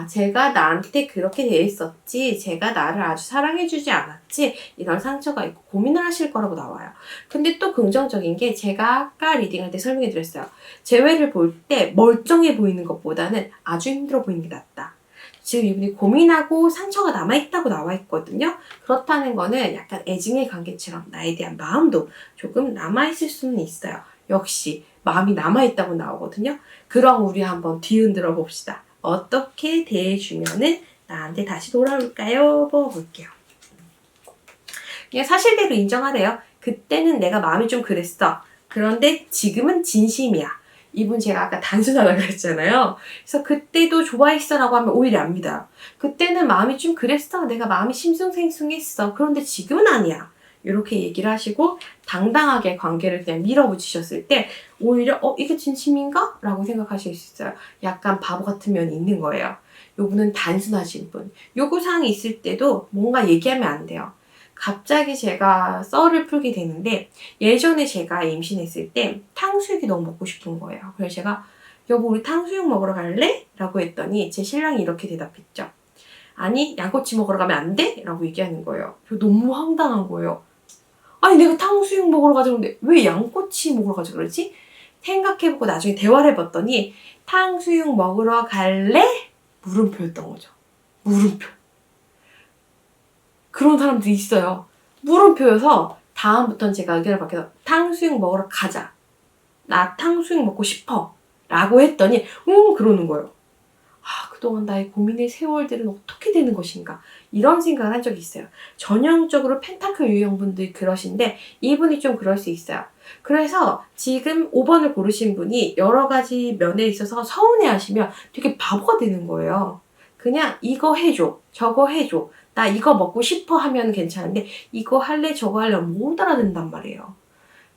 제가 나한테 그렇게 돼 있었지, 제가 나를 아주 사랑해주지 않았지, 이런 상처가 있고 고민을 하실 거라고 나와요. 근데 또 긍정적인 게 제가 아까 리딩할 때 설명해드렸어요. 재회를 볼 때 멀쩡해 보이는 것보다는 아주 힘들어 보이는 게 낫다. 지금 이분이 고민하고 상처가 남아있다고 나와 있거든요. 그렇다는 거는 약간 애증의 관계처럼 나에 대한 마음도 조금 남아있을 수는 있어요. 역시 마음이 남아있다고 나오거든요. 그럼 우리 한번 뒤흔들어 봅시다. 어떻게 대해주면은 나한테 다시 돌아올까요? 뽑아볼게요. 그냥 사실대로 인정하래요. 그때는 내가 마음이 좀 그랬어. 그런데 지금은 진심이야. 이분 제가 아까 단순하다고 그랬잖아요. 그래서 그때도 좋아했어 라고 하면 오히려 안 믿어요. 그때는 마음이 좀 그랬어. 내가 마음이 심숭생숭했어. 그런데 지금은 아니야. 이렇게 얘기를 하시고 당당하게 관계를 그냥 밀어붙이셨을 때 오히려 이게 진심인가? 라고 생각하실 수 있어요. 약간 바보 같은 면이 있는 거예요. 요분은 단순하신 분. 요구사항이 있을 때도 뭔가 얘기하면 안 돼요. 갑자기 제가 썰을 풀게 되는데 예전에 제가 임신했을 때 탕수육이 너무 먹고 싶은 거예요. 그래서 제가 여보 우리 탕수육 먹으러 갈래? 라고 했더니 제 신랑이 이렇게 대답했죠. 아니 양꼬치 먹으러 가면 안 돼? 라고 얘기하는 거예요. 저 너무 황당한 거예요. 아니 내가 탕수육 먹으러 가자는데 왜 양꼬치 먹으러 가자 그러지? 생각해보고 나중에 대화를 해봤더니 탕수육 먹으러 갈래? 물음표였던 거죠. 물음표. 그런 사람들이 있어요. 물음표여서 다음부터는 제가 의견을 바뀌어서 탕수육 먹으러 가자. 나 탕수육 먹고 싶어. 라고 했더니 그러는 거예요. 그동안 나의 고민의 세월들은 어떻게 되는 것인가 이런 생각을 한 적이 있어요. 전형적으로 펜타클 유형분들이 그러신데 이분이 좀 그럴 수 있어요. 그래서 지금 5번을 고르신 분이 여러 가지 면에 있어서 서운해하시면 되게 바보가 되는 거예요. 그냥 이거 해줘, 저거 해줘, 나 이거 먹고 싶어 하면 괜찮은데 이거 할래 저거 할래 못 알아듣는단 말이에요.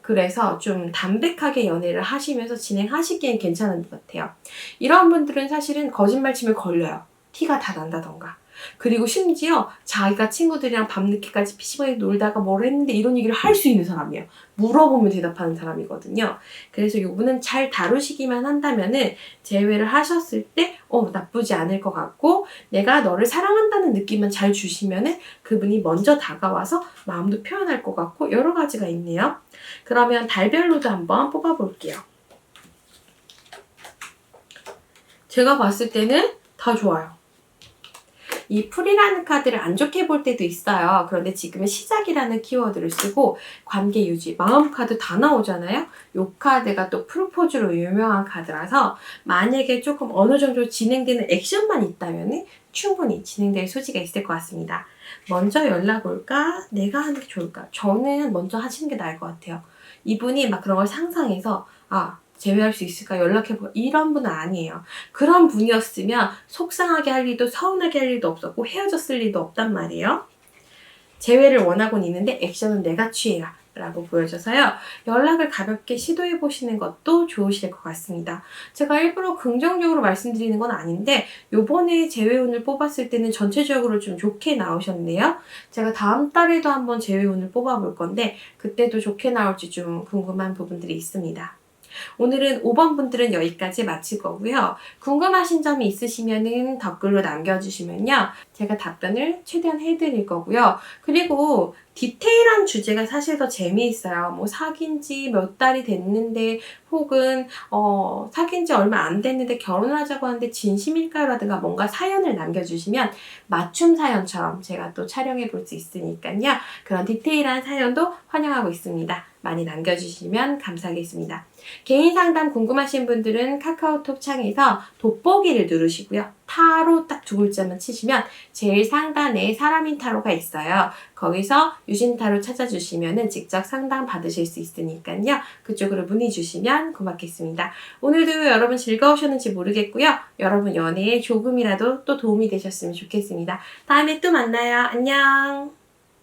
그래서 좀 담백하게 연애를 하시면서 진행하시기엔 괜찮은 것 같아요. 이런 분들은 사실은 거짓말 치면 걸려요. 티가 다 난다던가. 그리고 심지어 자기가 친구들이랑 밤늦게까지 PC방에 놀다가 뭘 했는데 이런 얘기를 할 수 있는 사람이에요. 물어보면 대답하는 사람이거든요. 그래서 이분은 잘 다루시기만 한다면은 제외를 하셨을 때 나쁘지 않을 것 같고, 내가 너를 사랑한다는 느낌만 잘 주시면은 그분이 먼저 다가와서 마음도 표현할 것 같고 여러 가지가 있네요. 그러면 달별로도 한번 뽑아볼게요. 제가 봤을 때는 다 좋아요. 이 풀이라는 카드를 안 좋게 볼 때도 있어요. 그런데 지금은 시작이라는 키워드를 쓰고 관계 유지, 마음 카드 다 나오잖아요. 이 카드가 또 프로포즈로 유명한 카드라서 만약에 조금 어느 정도 진행되는 액션만 있다면 충분히 진행될 소지가 있을 것 같습니다. 먼저 연락 올까? 내가 하는 게 좋을까? 저는 먼저 하시는 게 나을 것 같아요. 이분이 막 그런 걸 상상해서 제외할 수 있을까? 연락해보고 이런 분은 아니에요. 그런 분이었으면 속상하게 할 일도 서운하게 할 일도 없었고 헤어졌을 일도 없단 말이에요. 재회를 원하고는 있는데 액션은 내가 취해라 라고 보여져서요. 연락을 가볍게 시도해보시는 것도 좋으실 것 같습니다. 제가 일부러 긍정적으로 말씀드리는 건 아닌데 요번에 재회운을 뽑았을 때는 전체적으로 좀 좋게 나오셨네요. 제가 다음 달에도 한번 재회운을 뽑아볼 건데 그때도 좋게 나올지 좀 궁금한 부분들이 있습니다. 오늘은 5번 분들은 여기까지 마칠 거고요. 궁금하신 점이 있으시면 댓글로 남겨주시면요. 제가 답변을 최대한 해드릴 거고요. 그리고 디테일한 주제가 사실 더 재미있어요. 뭐 사귄 지 몇 달이 됐는데 혹은 사귄 지 얼마 안 됐는데 결혼을 하자고 하는데 진심일까요? 라든가 뭔가 사연을 남겨주시면 맞춤 사연처럼 제가 또 촬영해 볼 수 있으니까요. 그런 디테일한 사연도 환영하고 있습니다. 많이 남겨주시면 감사하겠습니다. 개인 상담 궁금하신 분들은 카카오톡 창에서 돋보기를 누르시고요. 타로 딱 두 글자만 치시면 제일 상단에 사람인 타로가 있어요. 거기서 유진 타로 찾아주시면 직접 상담 받으실 수 있으니까요. 그쪽으로 문의 주시면 고맙겠습니다. 오늘도 여러분 즐거우셨는지 모르겠고요. 여러분 연애에 조금이라도 또 도움이 되셨으면 좋겠습니다. 다음에 또 만나요. 안녕.